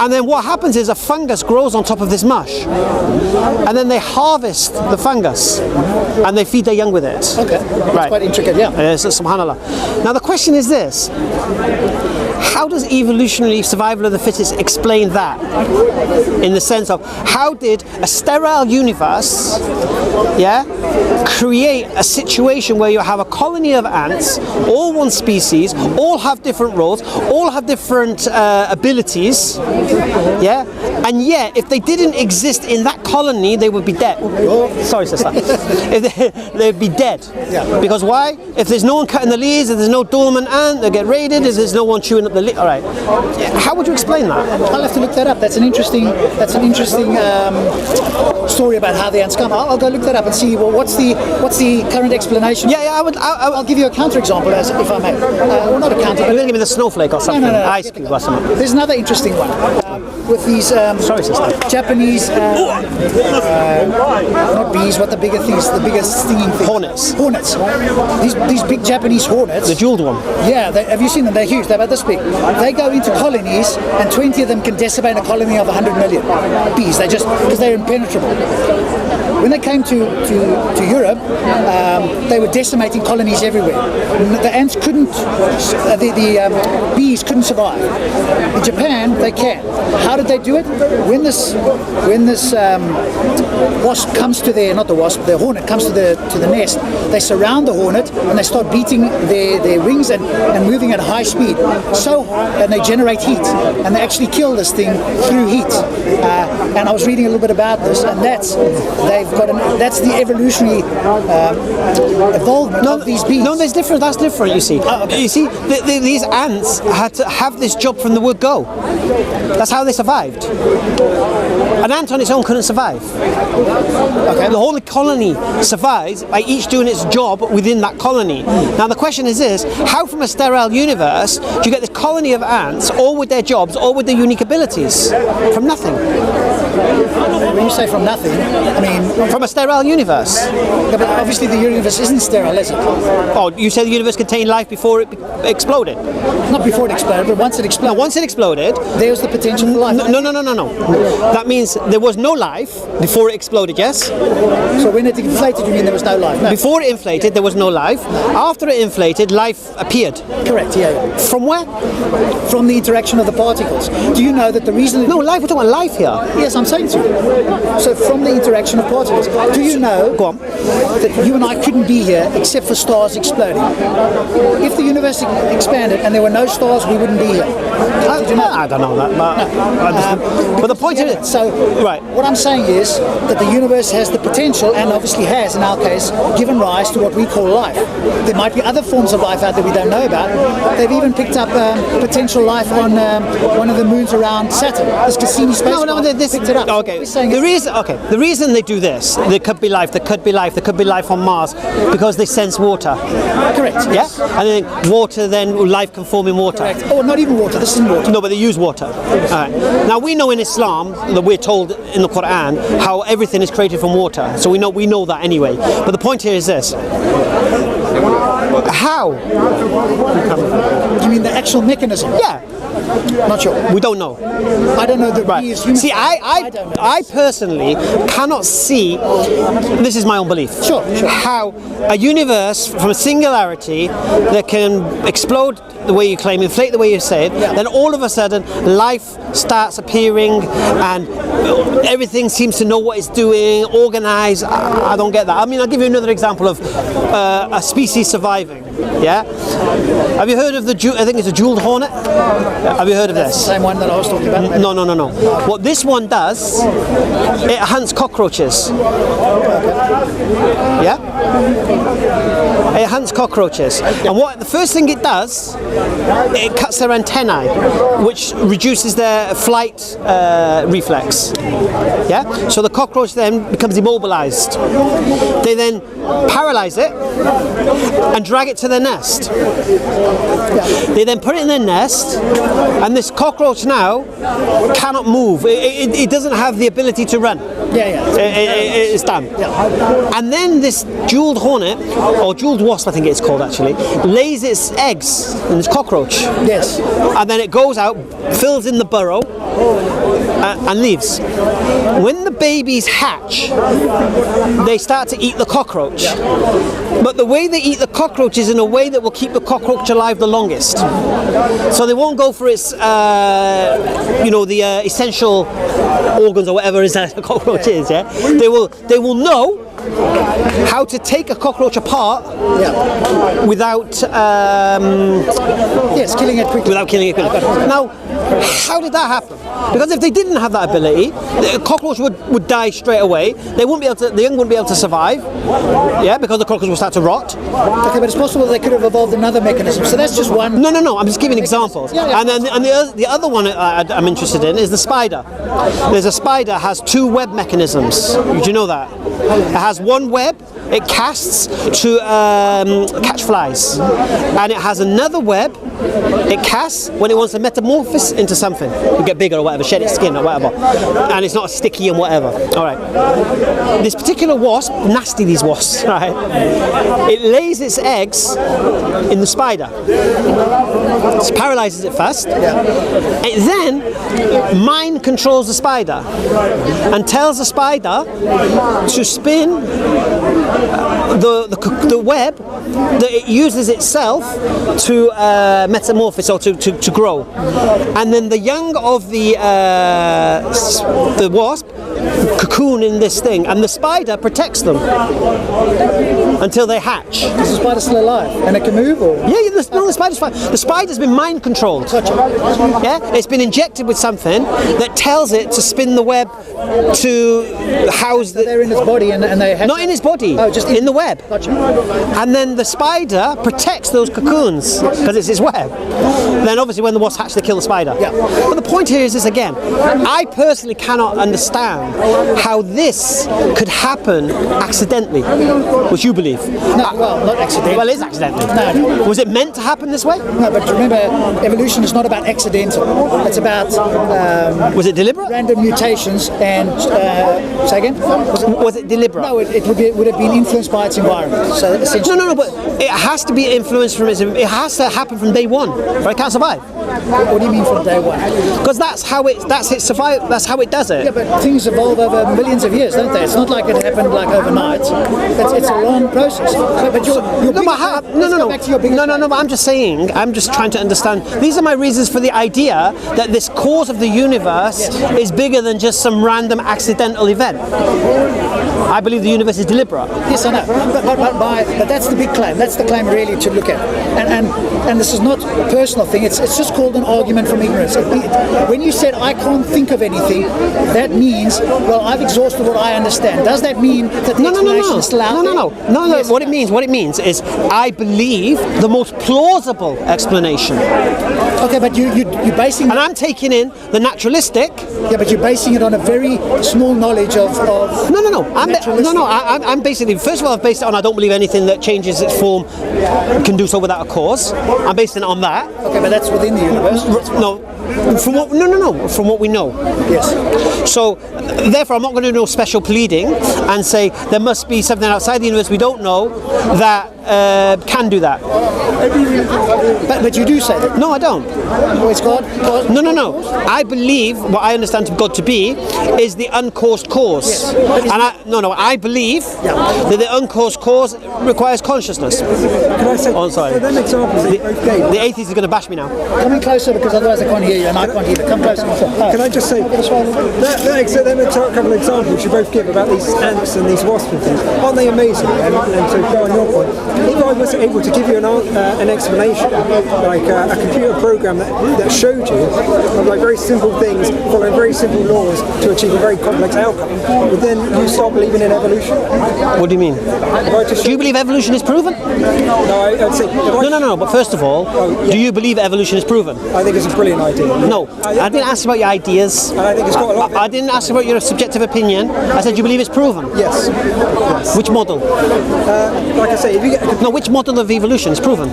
And then what happens is a fungus grows on top of this mush, and then they harvest the fungus and they feed their young with it. Okay, that's quite intricate, yeah. So, subhanAllah. Now the question is this: how does evolutionary survival of the fittest explain that? In the sense of, how did a sterile universe, create a situation where you have a colony of ants, all one species, all have different roles, all have different abilities, and yet if they didn't exist in that colony, they would be dead. Sorry, sister. They'd be dead. Yeah. Because why? If there's no one cutting the leaves, if there's no dormant ant, they get raided. If there's no one chewing up the leaves, all right. How would you explain that? I'll have to look that up. That's an interesting story about how the ants come. I'll go look that up and see. Well, what's the current explanation? I'll give you a counterexample, if I may. Well, not a counter. You're going to give me the snowflake or something. No. Ice cube or something. There's another interesting one with these Japanese, not bees, what the bigger things, the biggest stinging things. Hornets. These big Japanese hornets. The jeweled one. Yeah, have you seen them? They're huge. They're about this big. They go into colonies, and 20 of them can decimate a colony of 100 million bees. They just, because they're impenetrable. When they came to Europe, they were decimating colonies everywhere. The ants couldn't, the bees couldn't survive. In Japan, they can. How did they do it? When this wasp comes to the hornet comes to the nest, they surround the hornet and they start beating their wings and moving at high speed. And they generate heat, and they actually kill this thing through heat. And I was reading a little bit about this, and they've they've got that's the evolutionary evolvement of these bees. No, that's different, you see. Oh, okay. You see, these ants had to have this job from the word go. That's how they survived. An ant on its own couldn't survive. Okay. The whole colony survives by each doing its job within that colony. Now the question is this: how from a sterile universe do you get this colony of ants, all with their jobs, all with their unique abilities? From nothing. When you say from nothing, I mean from a sterile universe. Yeah, but obviously the universe isn't sterile, is it? Oh, you said the universe contained life before it exploded? Not before it exploded, but once it exploded. No, once it exploded, there's the potential for life. No. That means there was no life before it exploded, yes? So when it inflated, you mean there was no life? No. Before it inflated, there was no life. After it inflated, life appeared. Correct, yeah. From where? From the interaction of the particles. Do you know that the reason... No, life, we're talking about life here. Yes, I'm saying to you. So from the interaction of particles, do you know Go on. that you and I couldn't be here except for stars exploding? If the universe expanded and there were no stars, we wouldn't be here. Did you know? I don't know that, but the point is... So right. What I'm saying is that the universe has the potential, and obviously has, in our case, given rise to what we call life. There might be other forms of life out there we don't know about. They've even picked up potential life on one of the moons around Saturn. This Cassini spacecraft picked it up. Okay. The reason they do this, there could be life on Mars, because they sense water. Correct. Yeah? And then water, then life can form in water. Correct. Oh, not even water, this isn't water. No, but they use water. Alright. Now we know in Islam that we're told in the Quran how everything is created from water. So we know that anyway. But the point here is this. How? You mean the actual mechanism? Yeah. Not sure. We don't know. I don't know that we as humans... See, I personally cannot see, this is my own belief, Sure. how a universe from a singularity that can explode the way you claim, inflate the way you say it, then all of a sudden life starts appearing and everything seems to know what it's doing, organized. I don't get that. I mean, I'll give you another example of a species surviving. Yeah? Have you heard of I think it's a jeweled hornet? Have you heard of That's this? the same one that I was talking about? Maybe? No. What this one does, it hunts cockroaches. Yeah? It hunts cockroaches. And what the first thing it does, it cuts their antennae, which reduces their flight reflex. Yeah? So the cockroach then becomes immobilized. They then paralyze it and drag it to their nest. They then put it in their nest, and this cockroach now cannot move. It doesn't have the ability to run. It's done. And then this jeweled hornet, or jeweled wasp I think it's called actually, lays its eggs in this cockroach. Yes. And then it goes out, fills in the burrow, and leaves. When the babies hatch, they start to eat the cockroach. But the way they eat the cockroach is in a way that will keep the cockroach alive the longest. So they won't go for its, the essential organs or whatever it is that a cockroach is. Yeah, they will know how to take a cockroach apart without killing it quickly. Without killing it quickly. Now, how did that happen? Because if they didn't have that ability, the cockroach would die straight away. The young wouldn't be able to survive. Yeah, because the cockroach will start to rot. Okay, but it's possible they could have evolved another mechanism. So that's just one. No. I'm just giving examples. And then the other one I'm interested in is the spider. There's a spider has two web mechanisms. Did you know that? It has one web it casts to catch flies, and it has another web it casts when it wants to metamorphose into something, to get bigger or whatever, shed its skin or whatever, and it's not sticky and whatever. All right. This particular wasp, nasty these wasps, right? It lays its eggs in the spider. It paralyzes it first. It then mind controls the spider and tells the spider to spin the web that it uses itself to metamorphose or to grow, and then the young of the wasp cocoon in this thing, and the spider protects them. until they hatch. Is the spider still alive? And it can move, or? Yeah, the spider's fine. The spider's been mind controlled. Yeah, it's been injected with something that tells it to spin the web to house the... They're in its body and they hatch. Not in his body, just in the web. Gotcha. And then the spider protects those cocoons because it's his web. Then obviously when the wasps hatch, they kill the spider. Yeah. But the point here is this again. I personally cannot understand how this could happen accidentally, which you believe. No, well, not accidentally. Well, it is accidentally. No. Was it meant to happen this way? No, but remember, evolution is not about accidental. It's about Was it deliberate? random mutations and say again? Was it deliberate? No, it would have been influenced by its environment. So essentially, No, but it has to be influenced from it has to happen from day one, or it can't survive. What do you mean from day one? Because that's how it does it. Yeah, but things evolve over millions of years, don't they? It's not like it happened like overnight. It's a long process. But No, but I'm just saying, I'm just trying to understand. These are my reasons for the idea that this cause of the universe is bigger than just some random accidental event. I believe the universe is deliberate. Yes, I know. But that's the big claim. That's the claim really to look at. And this is not a personal thing. It's just called an argument from ignorance. When you said I can't think of anything, that means, well, I've exhausted what I understand. Does that mean that the explanation is still out there? No. Yes, What it means is I believe the most plausible explanation. Okay, but you're basing... And I'm taking in the naturalistic. Yeah, but you're basing it on a very small knowledge of I'm basically, first of all, I've based it on I don't believe anything that changes its form can do so without a cause. I'm basing it on that. Okay, but that's within the universe. From what we know. Yes. So, therefore, I'm not going to do no special pleading and say there must be something outside the universe we don't know that can do that. But you do say that. No, I don't. Oh, it's God? No. I believe what I understand God to be is the uncaused cause. Yes. And I believe that the uncaused cause requires consciousness. Can I say, Oh, sorry. so them examples that you both gave, The atheist is going to bash me now. Come in closer because otherwise I can't hear you and I can't hear you. Come closer. can I just say, them couple of examples you both give about these ants and these wasps and things, aren't they amazing? And to go on your point, if I was able to give you an explanation, like a computer program that showed you like very simple things, following very simple laws to achieve a very complex outcome, would then you start believing in evolution? What do you mean? Do you believe evolution is proven? No, I'd say... No, but first of all, do you believe evolution is proven? I think it's a brilliant idea. No, I didn't ask about your ideas. And I think it's got a lot of... I didn't ask about your subjective opinion. I said you believe it's proven. Yes. Which model? Like I say, if you get a No, which model of evolution is proven?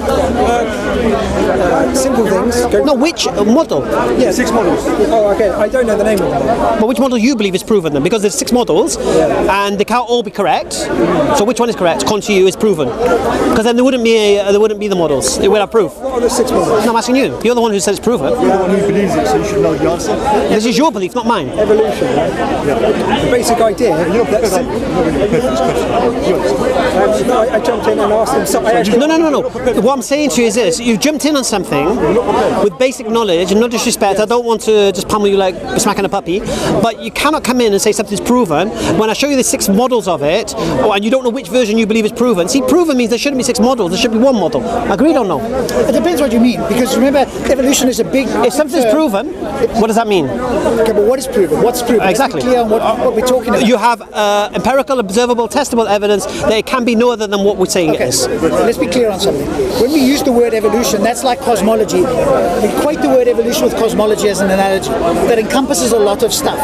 simple things... No, which model? Yeah, 6 models. Oh, okay. I don't know the name of them. But which model you believe is proven then? Because there's 6 models, and they can't all be correct. So which one is correct? According to you, is proven. Because then there wouldn't be the models. It would have proof. What are the 6 models? No, I'm asking you. You're the one who says it's proven. You're the one who believes it, so you should know the answer. This is your belief, not mine. Evolution. The basic idea. You're not really prepared for this question. I jumped in and asked him. So No. What I'm saying to you is this: you've jumped in on something with basic knowledge, and no disrespect. I don't want to just pummel you like smacking a puppy, but you cannot come in and say something's proven when I show you the 6 models of it, and you don't know which version you believe is proven. See, proven means there shouldn't be 6 models. There should be 1 model. Agreed or no? It depends what you mean, because remember, evolution is a big... If something's proven, what does that mean? Okay, but what is proven? What's proven? Exactly. Let's be clear on what we're talking about. You have empirical, observable, testable evidence that it can be no other than what we're saying it is. Let's be clear on something. When we use the word evolution, that's like cosmology. We equate the word evolution with cosmology as an analogy that encompasses a lot of stuff.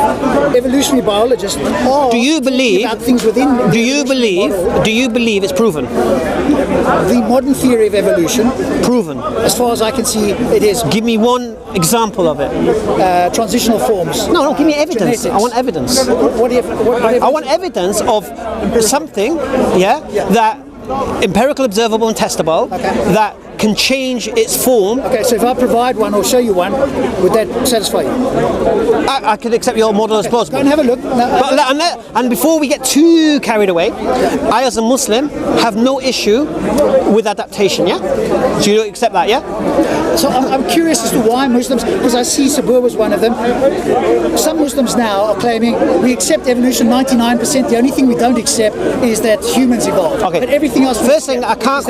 Evolutionary biologists are Do you believe? about things within. Do you believe it's proven? The modern theory of evolution, Proven. as far as I can see, it is Give me one example of it. transitional forms. No, give me evidence. Genetics. I want evidence. What I want evidence of something, that empirical, observable, and testable, that can change its form. Okay, so if I provide one or show you one, would that satisfy you? I could accept your model as plausible. Go and have a look. And before we get too carried away, I as a Muslim have no issue with adaptation, yeah? So you accept that, yeah? So I'm curious as to why Muslims, because I see Sabur was one of them. Some Muslims now are claiming we accept evolution 99%. The only thing we don't accept is that humans evolved. Okay. But everything else. First thing, I can't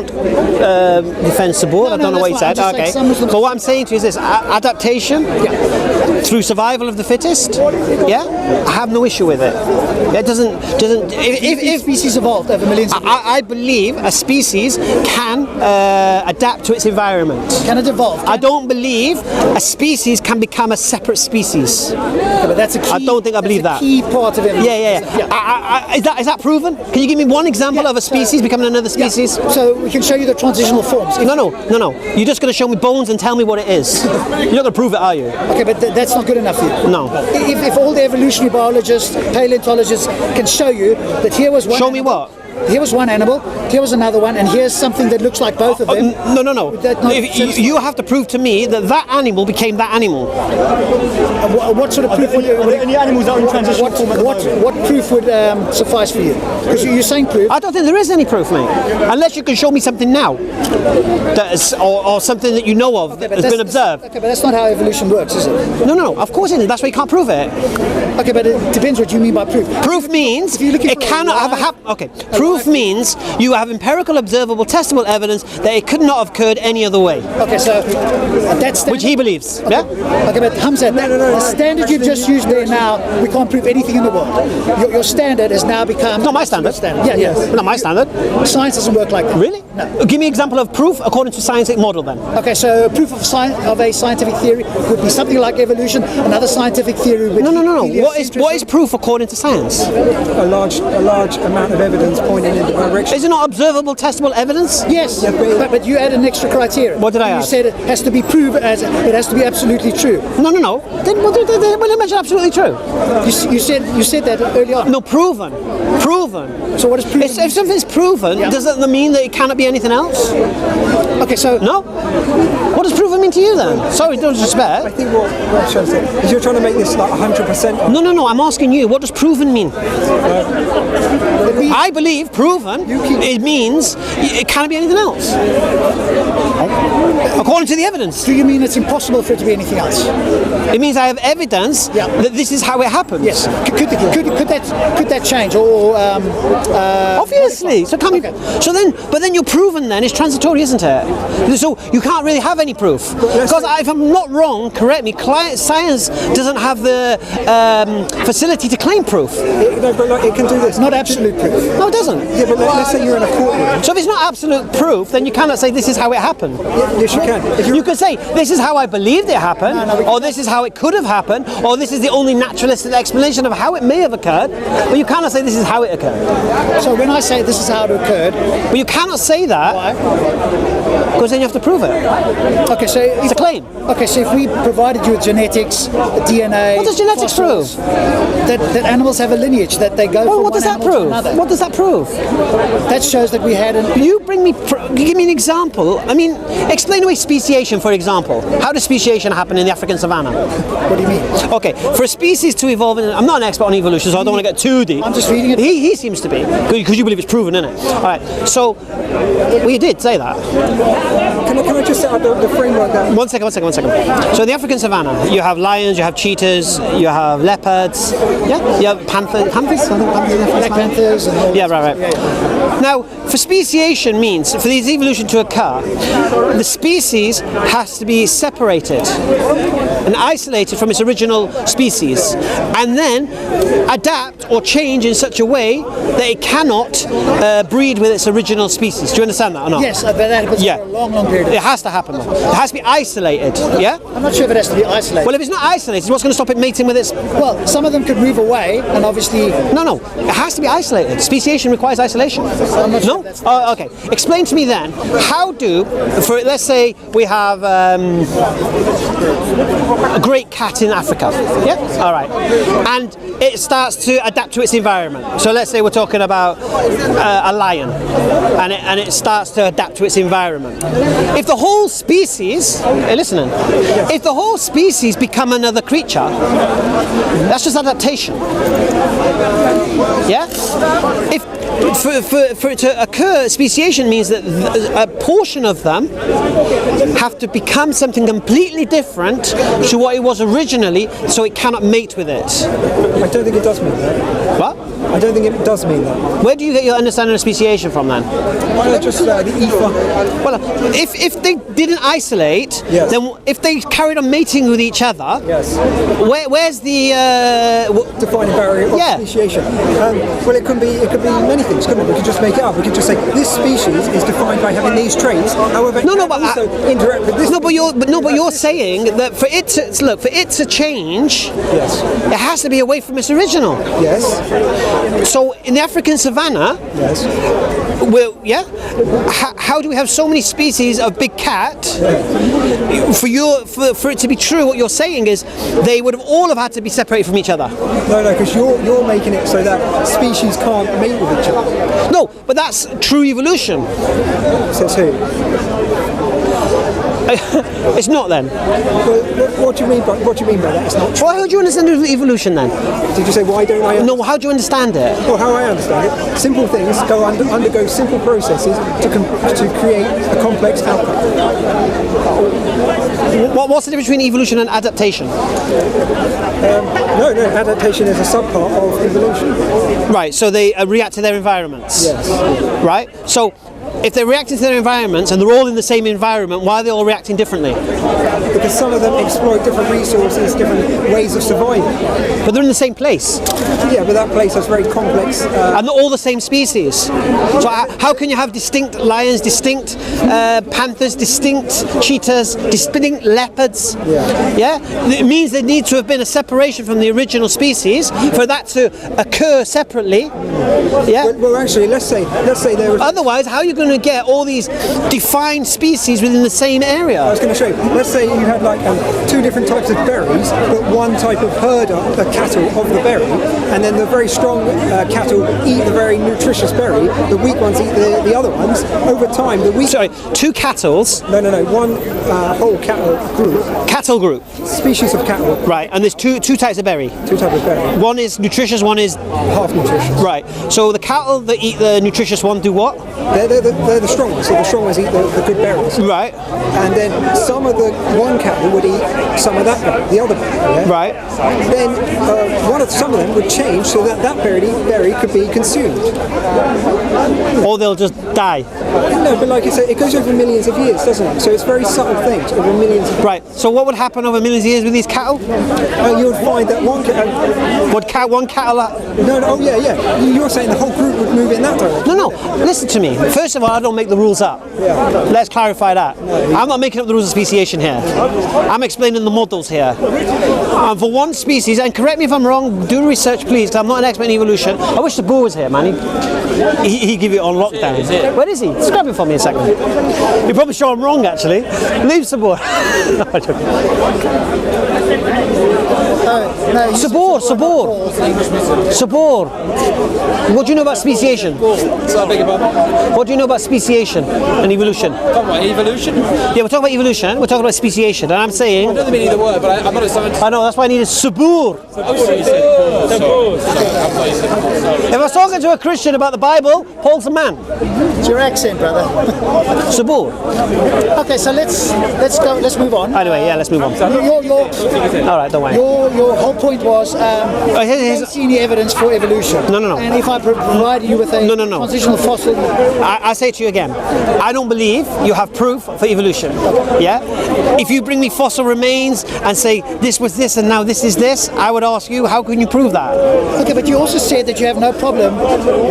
defend Sabur. I don't know what he said. Okay. But what I'm saying to you is this: adaptation through survival of the fittest. Yeah, I have no issue with it. It doesn't. If species evolved over millions of years. I believe a species can adapt to its environment. Can it evolve? I don't believe a species can become a separate species. Yeah, but that's a key. I don't think I believe that. Key part of evolution. Yeah. Is that proven? Can you give me one example of a species becoming another species? Yeah. So we can show you the transitional forms. No. You're just going to show me bones and tell me what it is. You're not going to prove it, are you? Okay, but that's not good enough for you. No. If all the evolutionary biologists, paleontologists can show you that here was one. Show me what? Here was one animal, here was another one, and here's something that looks like both of them. No. You have to prove to me that that animal became that animal. What sort of proof would any animals that are in transition form at the moment? What proof would suffice for you? Because you're saying proof. I don't think there is any proof, mate. Unless you can show me something now, that is, or something that you know of that has been observed. Okay, but that's not how evolution works, is it? No. Of course it isn't. That's why you can't prove it. Okay, but it depends what you mean by proof. Proof means it cannot have happened. Okay. Proof means you have empirical, observable, testable evidence that it could not have occurred any other way. Okay, so that's which he believes. Okay. Yeah. Okay, but Hamza, the standard you've just used there now, we can't prove anything in the world. Your standard has now become. Not my standard. Yeah. Not my standard. Science doesn't work like that. Really? No. Give me an example of proof according to scientific model, then. Okay, so proof of a scientific theory would be something like evolution. Another scientific theory would. No. What is proof according to science? A large amount of evidence pointing in the direction. Is it not observable, testable evidence? Yes, but you added an extra criteria. What did I add? You said it has to be proven as it has to be absolutely true. No. Then what did they mention absolutely true? You said that earlier on. No, proven. So what is proven? If something's proven, does that mean that it cannot be anything else? Okay, so no. What does proven mean to you then? Sorry, don't disrespect. I think what I'm trying to say is you're trying to make this like 100%. No. I'm asking you. What does proven mean? I believe proven. It means it cannot be anything else. According to the evidence. Do you mean it's impossible for it to be anything else? It means I have evidence that this is how it happens. Yes. Could that change or? Obviously. So can but then your proven then is transitory, isn't it? So you can't really have any proof. Because if I'm not wrong, correct me. Science doesn't have the facility to claim proof. But it can do this. Not absolute proof. No, it doesn't. Yeah, but let's say you're in a courtroom. So if it's not absolute proof, then you cannot say this is how it happened. Yes, you can. You could say this is how I believed it happened, or this is how it could have happened, or this is the only naturalistic explanation of how it may have occurred, but you cannot say this is how it occurred. So when I say this is how it occurred, but you cannot say that. Why? Because then you have to prove it. Okay, so it's a claim. Okay, so if we provided you with genetics, DNA, what does genetics fossils, prove? That animals have a lineage that they go from what does one that animal prove? to another. What does that prove? That shows that we had an. Give me an example. I mean, explain away speciation, for example. How does speciation happen in the African savannah? What do you mean? Okay, for a species to evolve, I'm not an expert on evolution, so I don't want to get too deep. I'm just reading it. He seems to be, because you believe it's proven, isn't it? All right, so, well, you did say that. Can I just set up the framework there? One second. So in the African savannah, you have lions, you have cheetahs, you have leopards, you have panthers. Black panthers and all. Yeah, right. Now, for speciation means, for this evolution to occur, the species has to be separated and isolated from its original species, and then adapt or change in such a way that it cannot breed with its original species. Do you understand that or not? Yes, but that happens for a long period of time. It has to happen. It has to be isolated, yeah? I'm not sure if it has to be isolated. Well, if it's not isolated, what's going to stop it mating with its... Well, some of them could move away, and obviously... No. It has to be isolated. Speciation requires isolation. I'm not sure. No? Okay. Explain to me then, let's say we have... a great cat in Africa. Yeah? All right. And it starts to adapt to its environment. So let's say we're talking about a lion, and it starts to adapt to its environment. If the whole species, listening, if the whole species become another creature, that's just adaptation. Yeah? If for it to occur, speciation means that a portion of them have to become something completely different to what it was originally, so it cannot mate with it. I don't think it does mean that. What? I don't think it does mean that. Where do you get your understanding of speciation from then? Just the ether. Well, if they didn't isolate, yes. then if they carried on mating with each other, yes. Where's the defining barrier of speciation? Well, it could be many things, couldn't it? We could just make it up. We could just say this species is defined by having these traits. However, it also interact with this. No, but you're saying that for it to change, yes, it has to be away from its original. Yes. So in the African savannah, yes. How do we have so many species of big cat? For it to be true, what you're saying is they would have all had to be separated from each other. No, because you're making it so that species can't mate with each other. No, but that's true evolution. Says who? It's not then. Well, what do you mean by that? It's not true. Well, how do you understand evolution then? Did you say why don't I? No, how do you understand it? Well, how I understand it, simple things undergo simple processes to create a complex outcome. What's the difference between evolution and adaptation? No, adaptation is a subpart of evolution. Right, so they react to their environments. Yes. Right, so if they're reacting to their environments and they're all in the same environment, why are they all reacting differently? Because some of them exploit different resources, different ways of surviving. But they're in the same place. Yeah, but that place has very complex... and they're all the same species. So how can you have distinct lions, distinct panthers, distinct cheetahs, distinct leopards? Yeah? It means there needs to have been a separation from the original species for that to occur separately. Yeah? Well, actually, let's say there was... Otherwise, how are you going to get all these defined species within the same area? I was going to show you. Let's say you had like two different types of berries, but one type of cattle of the berry, and then the very strong cattle eat the very nutritious berry. The weak ones eat the other ones. Over time, the weak... Sorry, two cattles? No. One whole cattle group. Cattle group? Species of cattle. Right, and there's two types of berry? Two types of berry. One is nutritious, one is... half nutritious. Right, so the cattle that eat the nutritious one do what? They're the strong ones, so the strong ones eat the good berries. Right. And then some of the one cattle would eat some of that berry, the other berry. Yeah? Right. Then some of them would change so that berry could be consumed. Or they'll just die. No, but like I said, it goes over millions of years, doesn't it? So it's very subtle things over millions of years. Right, so what would happen over millions of years with these cattle? You would find that one cattle... One cattle... No, yeah. You're saying the whole group would move in that direction. No, listen to me. First of all, I don't make the rules up. Yeah. Let's clarify that. I'm not making up the rules of speciation here. I'm explaining the models here. For one species, and correct me if I'm wrong, do research please, because I'm not an expert in evolution. I wish the Boer was here, man. He'd give you it on lockdown. Where is he? Describe him for me a second. You're probably sure I'm wrong, actually. Leave Sabor. Sabor. What do you know about speciation? What do you know about speciation and evolution? Talking about evolution? Yeah, we're talking about evolution, we're talking about speciation, and I'm saying... I don't mean either word, but I'm not a scientist. I know, that's why I needed Sabur. If I was talking to a Christian about the Bible, Paul's a man. It's your accent, brother. Sabur. Okay, so let's move on. Anyway, yeah, let's move on. All right, don't worry. Your whole point was don't see any evidence for evolution. No. And if I provide you with a transitional fossil... I say to you again, I don't believe you have proof for evolution. Yeah? If you bring me fossil remains and say this was this and now this is this, I would ask you, how can you prove that? Okay, but you also said that you have no problem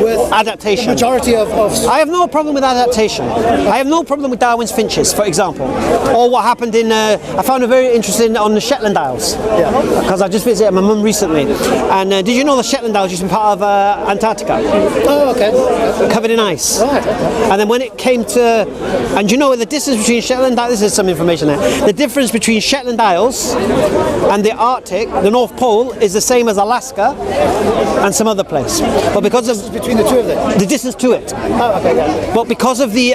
with adaptation. The majority of... I have no problem with adaptation. I have no problem with Darwin's finches, for example. Or what happened in... I found it very interesting on the Shetland Isles. Yeah. because I just visited my mum recently. And did you know the Shetland Isles used to be part of Antarctica? Oh, okay. Covered in ice. Right. And then when it came to, and you know the distance between Shetland, this is some information there. The difference between Shetland Isles and the Arctic, the North Pole, is the same as Alaska and some other place. But because of Between the two of them? the distance to it. Oh, okay, yeah. But because of the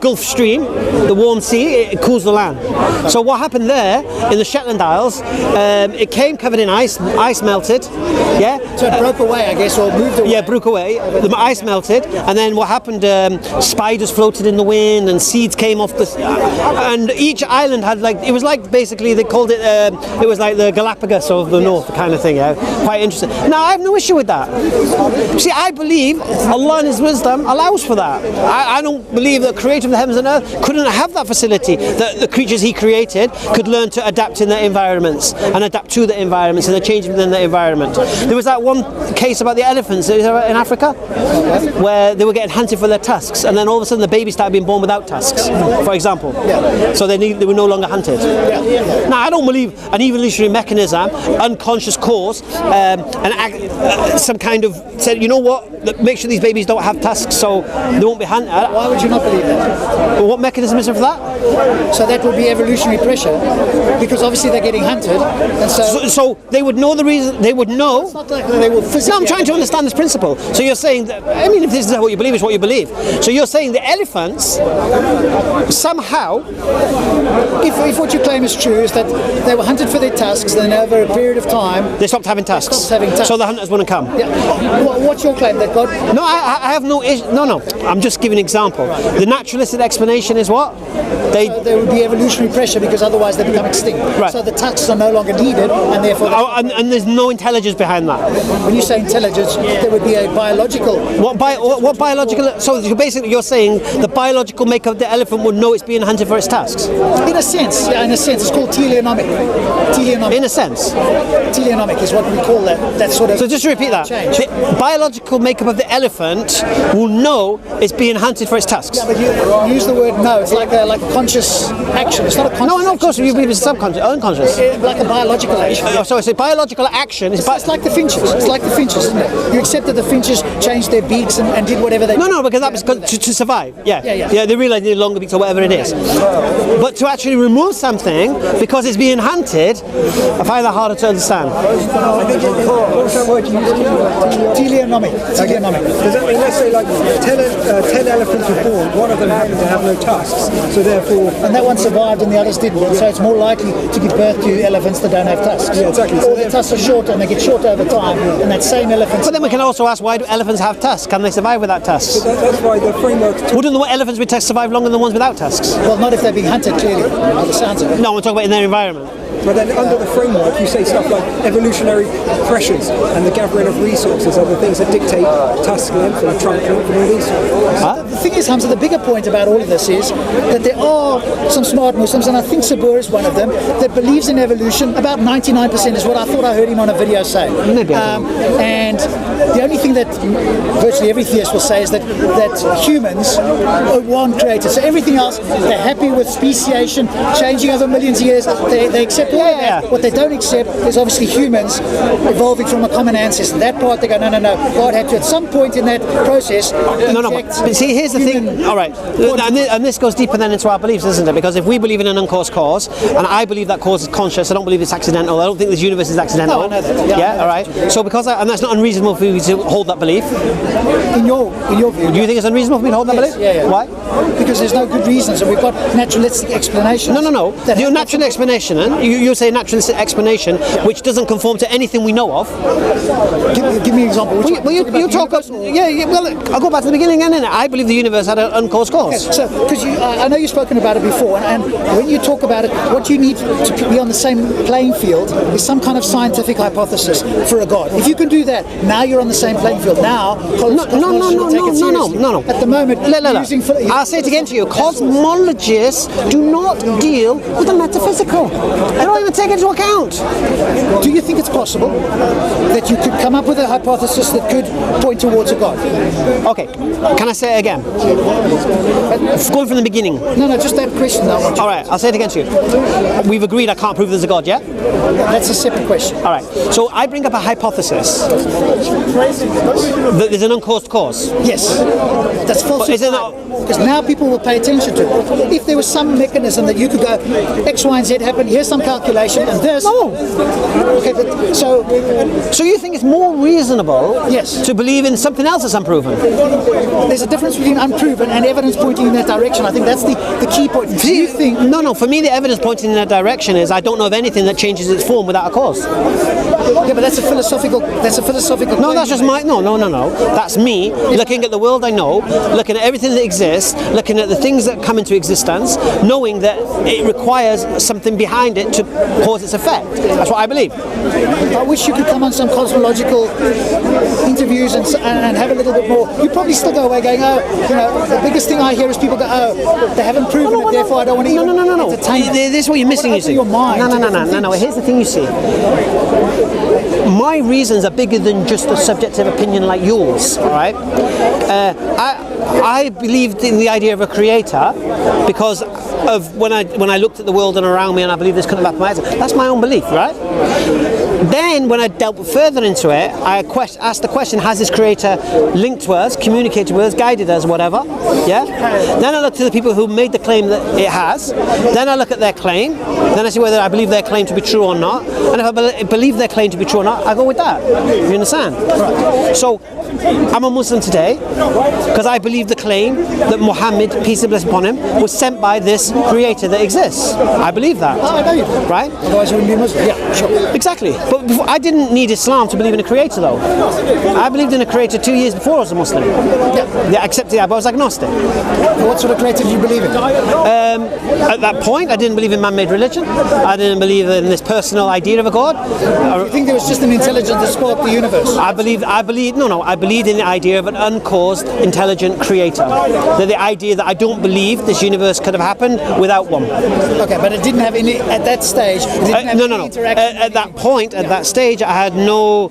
Gulf Stream, the warm sea, it cools the land. So what happened there in the Shetland Isles, it came covered in ice melted, yeah? So it broke away, I guess, or moved away? Yeah, broke away, the ice melted, and then what happened, spiders floated in the wind and seeds came off the... and each island had like, it was like basically, they called it, it was like the Galapagos of the north kind of thing, yeah? Quite interesting. Now, I have no issue with that. See, I believe Allah in His wisdom allows for that. I don't believe the creator of the heavens and earth couldn't have that facility, that the creatures He created could learn to adapt in their environments and adapt to the environments and the change within the environment. There was that one case about the elephants in Africa where they were getting hunted for their tusks, and then all of a sudden the babies started being born without tusks, for example. So they were no longer hunted. Now, I don't believe an evolutionary mechanism, unconscious cause, some kind of said, you know what, make sure these babies don't have tusks so they won't be hunted. Why would you not believe that? Well, what mechanism is there for that? So that would be evolutionary pressure, because obviously they're getting hunted, and So they would know the reason, they would know. it's not like they will physically... No, I'm trying to understand this principle. So you're saying that, I mean, if this is what you believe, it's what you believe. So you're saying the elephants, somehow... If what you claim is true, is that they were hunted for their tusks, then over a period of time... They stopped having tusks. Stopped having tusks. So the hunters wouldn't come. Yeah. What's your claim? That God... No, I have no issue. No. I'm just giving an example. The naturalistic explanation is what? There would be evolutionary pressure, because otherwise they become extinct. Right. So the tusks are no longer needed, and therefore... And there's no intelligence behind that. When you say intelligence, there would be a biological... What biological... So basically you're saying the biological makeup of the elephant would know it's being hunted for its tusks? In a sense, yeah, in a sense. It's called teleonomic. In a sense. Teleonomic is what we call that sort of... So just to repeat that, change. the biological makeup of the elephant will know it's being hunted for its tusks. But you use the word no, it's like a conscious action. It's not a conscious No, of course, you believe it's subconscious, unconscious. like a biological action. So it's a biological action. It's like the finches. It's like the finches, isn't it? You accept that the finches changed their beaks and did whatever they... No, because that was to survive. Yeah, they realised they needed longer beaks or whatever it is. But to actually remove something because it's being hunted, I find that harder to understand. What was that word you used? Teleonomic. Does that mean, let's say, like 10 elephants were born, one of them happened to have no tusks, so therefore... And that one survived and the others didn't. And so it's more likely to give birth to elephants that don't have tusks. Yeah, exactly. Or their tusks are shorter and they get shorter over time, and that same elephant... But then we can also ask, why do elephants have tusks? Can they survive without tusks? That's why the framework... Wouldn't the elephants with tusks survive longer than the ones without tusks? Well, not if they're being hunted, clearly, by the sounds of it. No, we're talking about in their environment. But then under the framework, you say stuff like evolutionary pressures and the gathering of resources are the things that dictate tusk length and trunk length and all these sort of things. The thing is, Hamza, the bigger point about all of this is that there are some smart Muslims, and I think Sabur is one of them, that believes in evolution. About 99% is what I thought I heard him on a video say. And the only thing that virtually every theist will say is that humans weren't created. So everything else, they're happy with speciation, changing over millions of years. They accept all of that. What they don't accept is obviously humans evolving from a common ancestor. That part they go, no. God had to at some point in that process. No. But see, here's the thing. All right, and this goes deeper than into our beliefs, isn't it? Because if we believe in an uncaused cause, and I believe that cause is conscious, I don't believe it's accidental. I don't think this universe is accidental. No, I know that. Yeah, all right. So and that's not unreasonable for you to hold that belief. In your view, Do you think it's unreasonable for me to hold that belief? Yeah. Why? Because there's no good reasons, and we've got naturalistic explanations. No. Your natural explanation, you say naturalistic explanation, which doesn't conform to anything we know of. Give me an example. You talk about. Well, I'll go back to the beginning, and I believe the universe had an uncaused cause. Okay, so, because I know you've spoken about it before, and when you talk about it, what you need to be on the same playing field is some kind of scientific hypothesis for a God. If you can do that, now you're on the same playing field. Now, No. At the moment, I'll say it again to you. Cosmologists do not deal with the metaphysical. They don't even take it into account. Do you think it's possible that you could come up with a hypothesis that could point towards a God? Okay, can I say it again? Going from the beginning. No, just that question. All right, I'll say it again to you. We've agreed I can't prove there's a God, yeah? That's a separate question. All right. So I bring up a hypothesis that there's an uncaused cause. Yes, that's false. Is it not? Because now people will pay attention to it. If there was some mechanism that you could go, X, Y, and Z happened, here's some calculation, and this. No. Okay, but So you think it's more reasonable Yes. to believe in something else that's unproven? there's a difference between unproven and evidence pointing in that direction. I think that's the key point. Do you think? No. For me, the evidence pointing in that direction is I don't know of anything that changes its form without a cause. Yeah, but that's a philosophical. No, claim. that's just my. No. That's me looking at the world I know, looking at everything that exists, looking at the things that come into existence, knowing that it requires something behind it to cause its effect. That's what I believe. I wish you could come on some cosmological interviews and have a little bit more. You probably still go away going, the biggest thing I hear is people go, they haven't proven it, therefore I don't want to even entertain it. This is what you're missing, you see. Your mind No. Here's the thing you see. My reasons are bigger than just a subjective opinion like yours, all right? I believed in the idea of a creator because of when I looked at the world and around me and I believe this couldn't happen. That's my own belief, right? Then when I delved further into it, I asked the question, has this creator linked to us, communicated with us, guided us, whatever? Yeah? Then I look to the people who made the claim that it has. Then I look at their claim. Then I see whether I believe their claim to be true or not. And if I believe their claim to be true or not, I go with that. You understand? Right. So I'm a Muslim today because I believe the claim that Muhammad, peace and blessing upon him, was sent by this creator that exists. I believe that. I know you do. Right? Otherwise you wouldn't be Muslim. Yeah, sure. Exactly. But I didn't need Islam to believe in a creator, though. I believed in a creator 2 years before I was a Muslim. Yeah, I accepted that, but I was agnostic. What sort of creator did you believe in? At that point, I didn't believe in man-made religion. I didn't believe in this personal idea of a God. You think there was just an intelligence that spoke the universe? I believed in the idea of an uncaused, intelligent creator. The idea that I don't believe this universe could have happened without one. Okay, but it didn't have any, at that stage, it didn't have any interaction. At that point, at that stage, I had no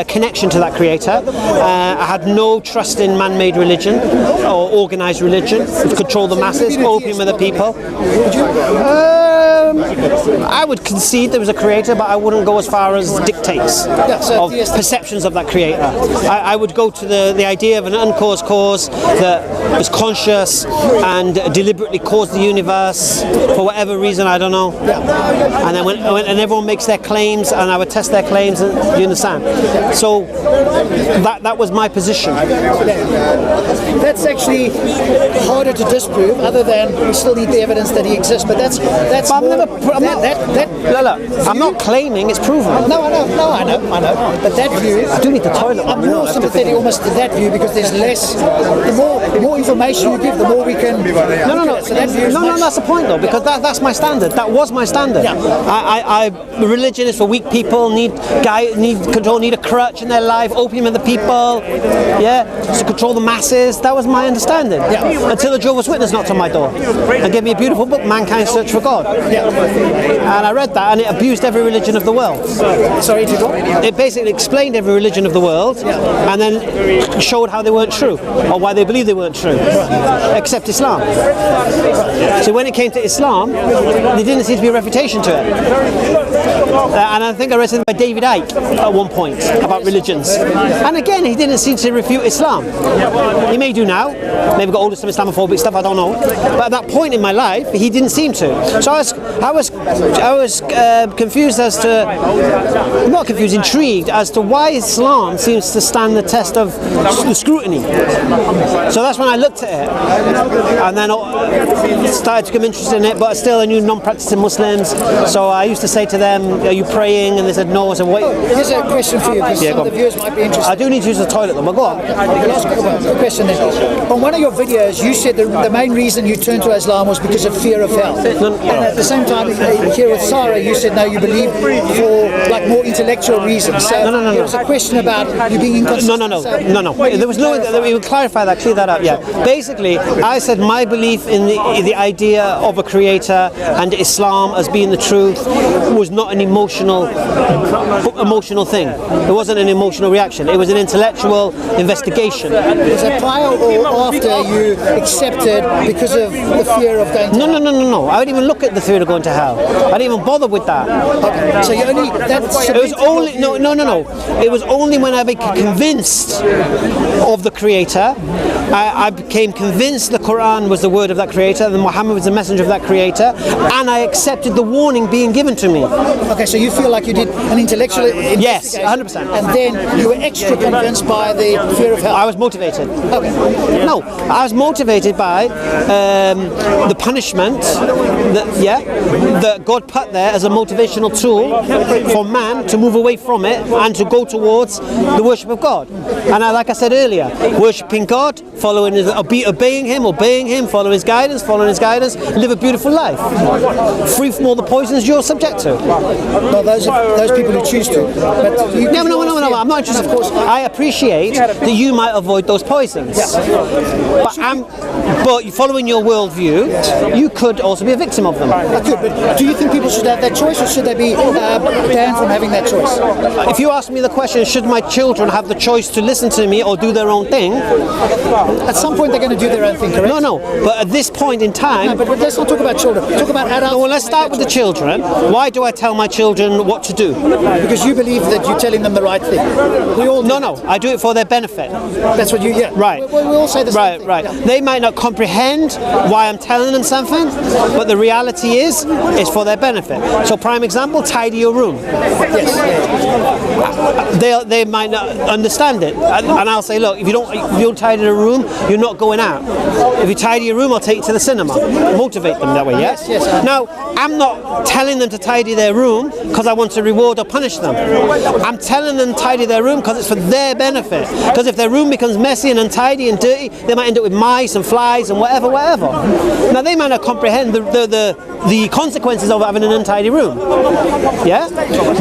connection to that creator. I had no trust in man-made religion or organised religion to control the masses, opium of the people. Would you? I would concede there was a creator, but I wouldn't go as far as dictates of perceptions of that creator. I would go to the idea of an uncaused cause that was conscious and deliberately caused the universe for whatever reason, I don't know. And then and everyone makes their claims, and I would test their claims, and you understand. So that was my position. That's actually harder to disprove, other than we still need the evidence that he exists. But that's. I'm not claiming it's proven. No, I know. But that view, I do need the toilet. I'm more sympathetic almost to that view because there's less. The more information you give, the more we can. No. So that view is That's the point though, because that's my standard. That was my standard. Yeah. Religion is for weak people, need control, need a crutch in their life, opium of the people, to control the masses. That was my understanding. Yeah. Until a Jehovah's Witness knocked on my door and gave me a beautiful book, Mankind's Search for God. Yeah. And I read that, and it abused every religion of the world. Sorry to go. It basically explained every religion of the world, and then showed how they weren't true, or why they believed they weren't true, except Islam. So when it came to Islam, there didn't seem to be a refutation to it. And I think I read something by David Icke at one point about religions. And again, he didn't seem to refute Islam. He may do now, maybe got hold of some Islamophobic stuff, I don't know. But at that point in my life, he didn't seem to. So I was confused as to, not confused, intrigued as to why Islam seems to stand the test of the scrutiny. So that's when I looked at it, and then started to become interested in it. But still, I knew non-practicing Muslims, so I used to say to them, "Are you praying?" And they said no. I said, "Wait." Here's a question for you, because some of the viewers might be interested. I do need to use the toilet, though. But go on. Last question then. On one of your videos, you said the main reason you turned to Islam was because of fear of hell. And at the same same time, here with Sarah, you said no, you believe for like more intellectual reasons. So No. there was a question about you being inconsistent. No. So There was no. We would clarify that, clear that up. Yeah. Basically, I said my belief in the idea of a creator and Islam as being the truth was not an emotional thing. It wasn't an emotional reaction. It was an intellectual investigation. was that prior or after you accepted because of the fear of going to hell? No. I didn't even look at the fear of going to hell. I didn't even bother with that. Okay. So you only that's It was only no. It was only when I became convinced of the Creator. I became convinced the Quran was the word of that Creator, and Muhammad was the messenger of that Creator, and I accepted the warning being given to me. Okay, so you feel like you did an intellectual Yes, investigation, 100%. and then you were extra convinced by the fear of hell. I was motivated. Okay. No, I was motivated by the punishment that God put there as a motivational tool for man to move away from it and to go towards the worship of God. And like I said earlier, worshipping God, obeying Him, following His guidance, live a beautiful life, free from all the poisons you're subject to. Well, those people who choose to. But you, No, I'm not interested. Of course, I appreciate that you might avoid those poisons. But following your worldview, you could also be a victim of them. I could, but do you think people should have that choice, or should they be banned from having that choice? If you ask me the question, should my children have the choice to listen to me or do their own thing? At some point, they're going to do their own thing, correct? No. But at this point in time, No, but let's not talk about children. Talk about adults. well, let's start with the children. Why do I tell my children what to do? Because you believe that you're telling them the right thing. We all do. No. I do it for their benefit. That's what you. Yeah. Right. We all say the same thing. Right. Yeah. They might not comprehend why I'm telling them something, but the reality is, it's for their benefit. So, prime example: tidy your room. Yes. They might not understand it, and I'll say, look, if you don't tidy the room, you're not going out. If you tidy your room, I'll take you to the cinema. Motivate them that way. Yes. Now, I'm not telling them to tidy their room because I want to reward or punish them. I'm telling them to tidy their room because it's for their benefit. Because if their room becomes messy and untidy and dirty, they might end up with mice and flies and whatever. Now, they might not comprehend the consequences of having an untidy room. Yeah?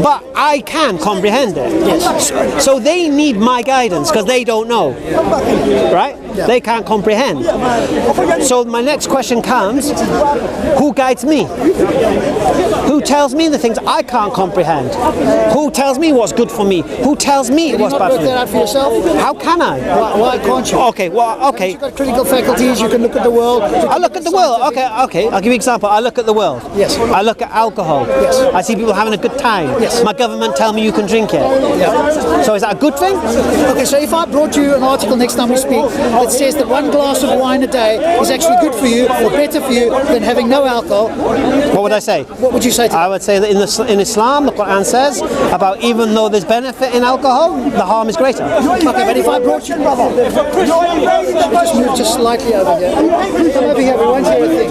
But I can comprehend it. Yes. So they need my guidance because they don't know. Right? Yeah. They can't comprehend. So my next question comes, who guides me? Who tells me the things I can't comprehend? Who tells me what's good for me? Who tells me what's bad for me? Work that out for yourself? How can I? Why can't you? Okay. You've got critical faculties, you can look at the world. I look at the world. Okay. I'll give you an example. I look at the world. Yes. I look at alcohol. Yes. I see people having a good time. Yes. My government tell me you can drink it. Yeah. So is that a good thing? Okay, so if I brought you an article next time we speak that says that one glass of wine a day is actually good for you or better for you than having no alcohol, What would I say? what would you say to I would say that in Islam, the Quran says about even though there's benefit in alcohol, the harm is greater. Okay, but if I brought you... Just move just slightly over here. Come over here, we won't hear a thing.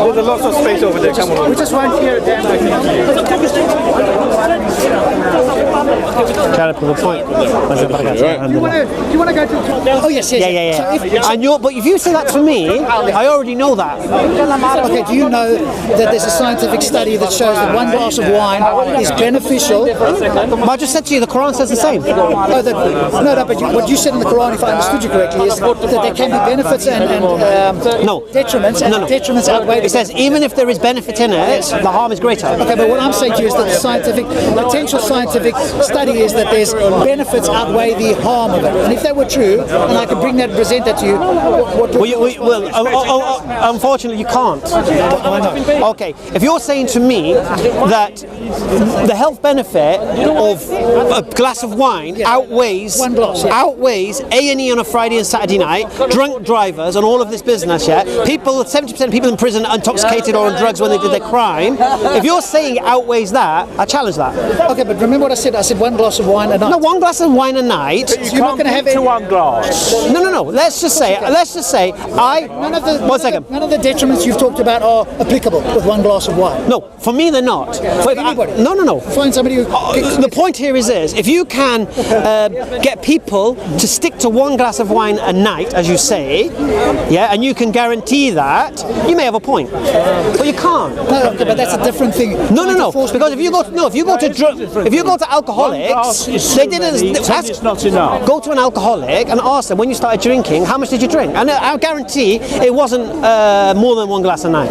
There's a lot of space over there. Come on. We just won't hear a damn thing. Trying to prove a point. Do you want to go to... Oh, yes. Yeah. So But if you say that to me, I already know that. okay, do you know that there's a scientific study that shows that one glass of wine is beneficial? But I just said to you, the Quran says the same. But what you said in the Quran, if I understood you correctly, is that there can be benefits and detriments, and the detriments outweigh the... It says even if there is benefit in it, the harm is greater. Okay, but what I'm saying to you is that the potential scientific study is that there's benefits outweigh the harm of it. And if that were true, and I could bring that and present that to you, unfortunately, you can't. Why not? Okay, if you're saying to me that the health benefit of a glass of wine outweighs One glass, outweighs A&E on a Friday and Saturday night, drunk drivers, and all of this business, 70% of people in prison are intoxicated or on drugs when they did their crime. If you're saying it outweighs that, I challenge that. Okay, but remember what I said? I said one glass of wine a night. No, one glass of wine a night. You're not going to have it. One glass. No. Let's just say None of the One second. None of the detriments you've talked about are applicable with one glass of wine. No, for me they're not. Give me anybody. No. Find somebody who. The point here is this: if you can get people to stick to one glass of wine a night, as you say, yeah, and you can guarantee that, you may have a point, but you can't. No, okay, but that's a different thing. No. Because if you go to alcoholics, they didn't ask. It's not enough. Go to an alcoholic and ask them when you started drinking, how much did you drink? And I guarantee it wasn't more than one glass a night.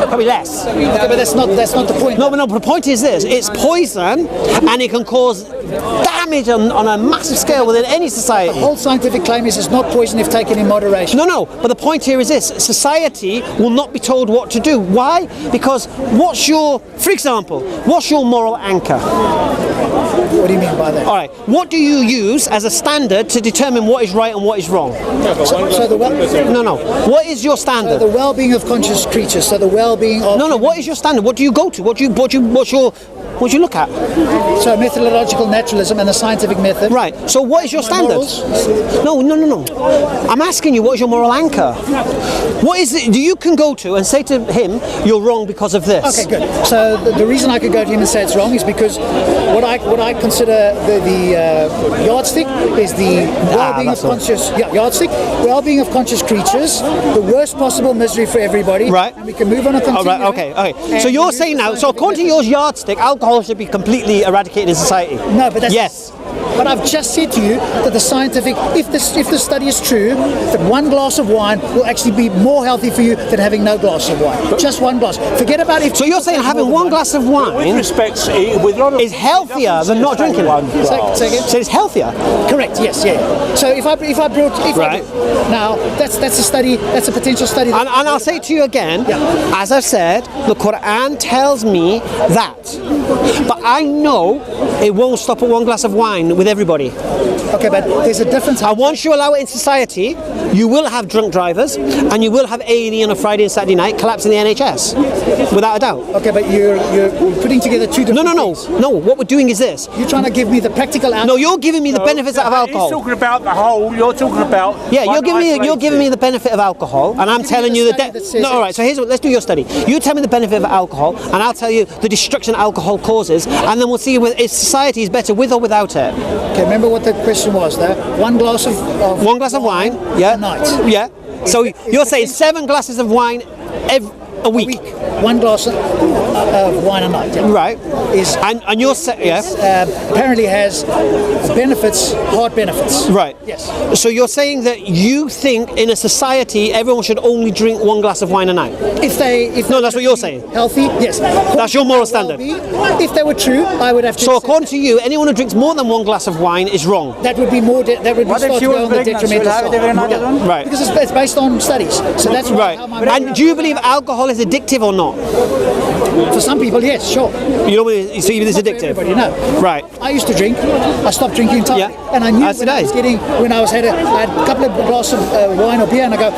Probably less. Okay, but that's not the point. No, the point is this: it's poison, and it can cause damage on a massive scale within any society. The whole scientific claim is it's not poison if taken in moderation. No, but the point here is this: society will not be told what to do. Why? Because for example, what's your moral anchor? What do you mean by that? All right, what do you use as a standard to determine what is right and what is wrong? No. What is your standard? The well-being of conscious creatures. So the well-being of. No. What is your standard? What do you go to? What do you look at? So methodological naturalism and the scientific method. Right. So what is your standard? No. I'm asking you, what is your moral anchor? What is it you can go to and say to him, you're wrong because of this? Okay, good. So the reason I could go to him and say it's wrong is because what I consider the yardstick is the well-being of conscious well-being of conscious creatures, the worst possible misery for everybody. Right. And we can move on and continue. All right. Okay. So you're saying now, so according to your yardstick, alcohol should be completely eradicated in society? No, but that's yes. But I've just said to you that the scientific, if the study is true, that one glass of wine will actually be more healthy for you than having no glass of wine. Just one glass. Forget about if. So you're saying having one glass of wine is healthier than not drinking one? So it's healthier. Correct. Yes. Yeah. So if I brought now that's a study. That's a potential study. And I'll say to you again, as I've said, the Quran tells me that, but I know it won't stop at one glass of wine with everybody. Okay, but there's a difference. And once you allow it in society, you will have drunk drivers, and you will have A&E on a Friday and Saturday night collapsing the NHS, without a doubt. Okay, but you're putting together two different things. No. What we're doing is this. You're trying to give me the practical outcome. No, you're giving me the benefits of alcohol. He's talking about the whole. You're talking about. Yeah, you're giving me the benefit of alcohol, and I'm telling you no. All right. So let's do your study. You tell me the benefit of alcohol, and I'll tell you the destruction alcohol causes, and then we'll see if society is better with or without it. Okay. Remember what the question was there? One glass of wine. Yeah. A night. Yeah. So you're saying 7 glasses of wine a week. One glass of wine a night. Yeah. Right. And you're saying apparently has benefits, heart benefits. Right. Yes. So you're saying that you think in a society everyone should only drink 1 glass of wine a night? If that's what you're saying. Healthy, yes. That's your moral standard. If they were true, I would have to. So according to you, anyone who drinks more than 1 glass of wine is wrong. That would be more. That would be start to go on the detrimental side. Right. Because it's based on studies. So that's right. And do you believe alcohol is addictive or not? For some people, yes, sure. You know, so it's addictive. Everybody, no. Right. I used to drink. I stopped drinking entirely. Yeah. And I knew when I had a couple of glasses of wine or beer, and I go,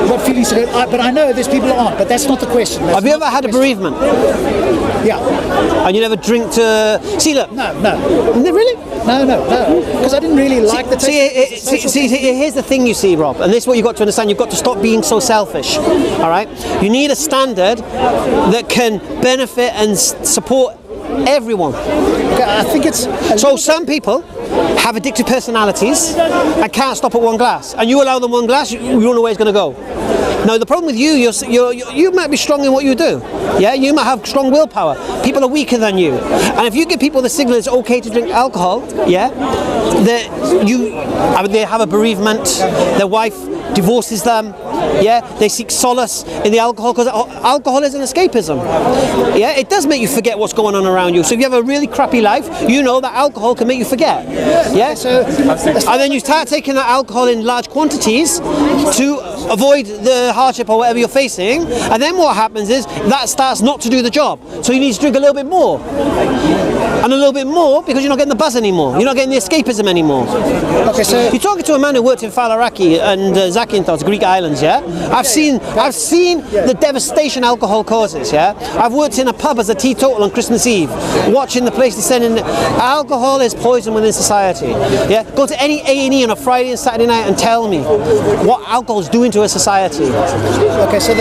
what feelings to go? But I know there's people who aren't. But that's not the question. Have you ever had a bereavement? Yeah. And you never drink to see? Look. No. Really? No. Because I didn't really like the taste. See, here's the thing, you see, Rob, and this is what you've got to understand. You've got to stop being so selfish. All right. You need a standard that can benefit and support everyone. Okay, I think it's so some people have addictive personalities and can't stop at 1 glass, and you allow them 1 glass, you don't know where it's going to go. Now the problem with you might be strong in what you do. Yeah, you might have strong willpower. People are weaker than you, and if you give people the signal it's okay to drink alcohol, yeah, they have a bereavement, their wife divorces them, yeah, they seek solace in the alcohol because alcohol is an escapism. Yeah, it does make you forget what's going on around you. So if you have a really crappy life, you know that alcohol can make you forget. Yeah, and then you start taking that alcohol in large quantities to avoid the hardship or whatever you're facing, and then what happens is that starts not to do the job. So you need to drink a little bit more. And a little bit more because you're not getting the buzz anymore. You're not getting the escapism anymore. Okay, so you're talking to a man who worked in Falaraki and Zakynthos, Greek islands. Yeah, I've seen the devastation alcohol causes. Yeah, I've worked in a pub as a teetotal on Christmas Eve, watching the place descending. Alcohol is poison within society. Yeah, go to any A&E on a Friday and Saturday night and tell me what alcohol is doing to a society. Okay, so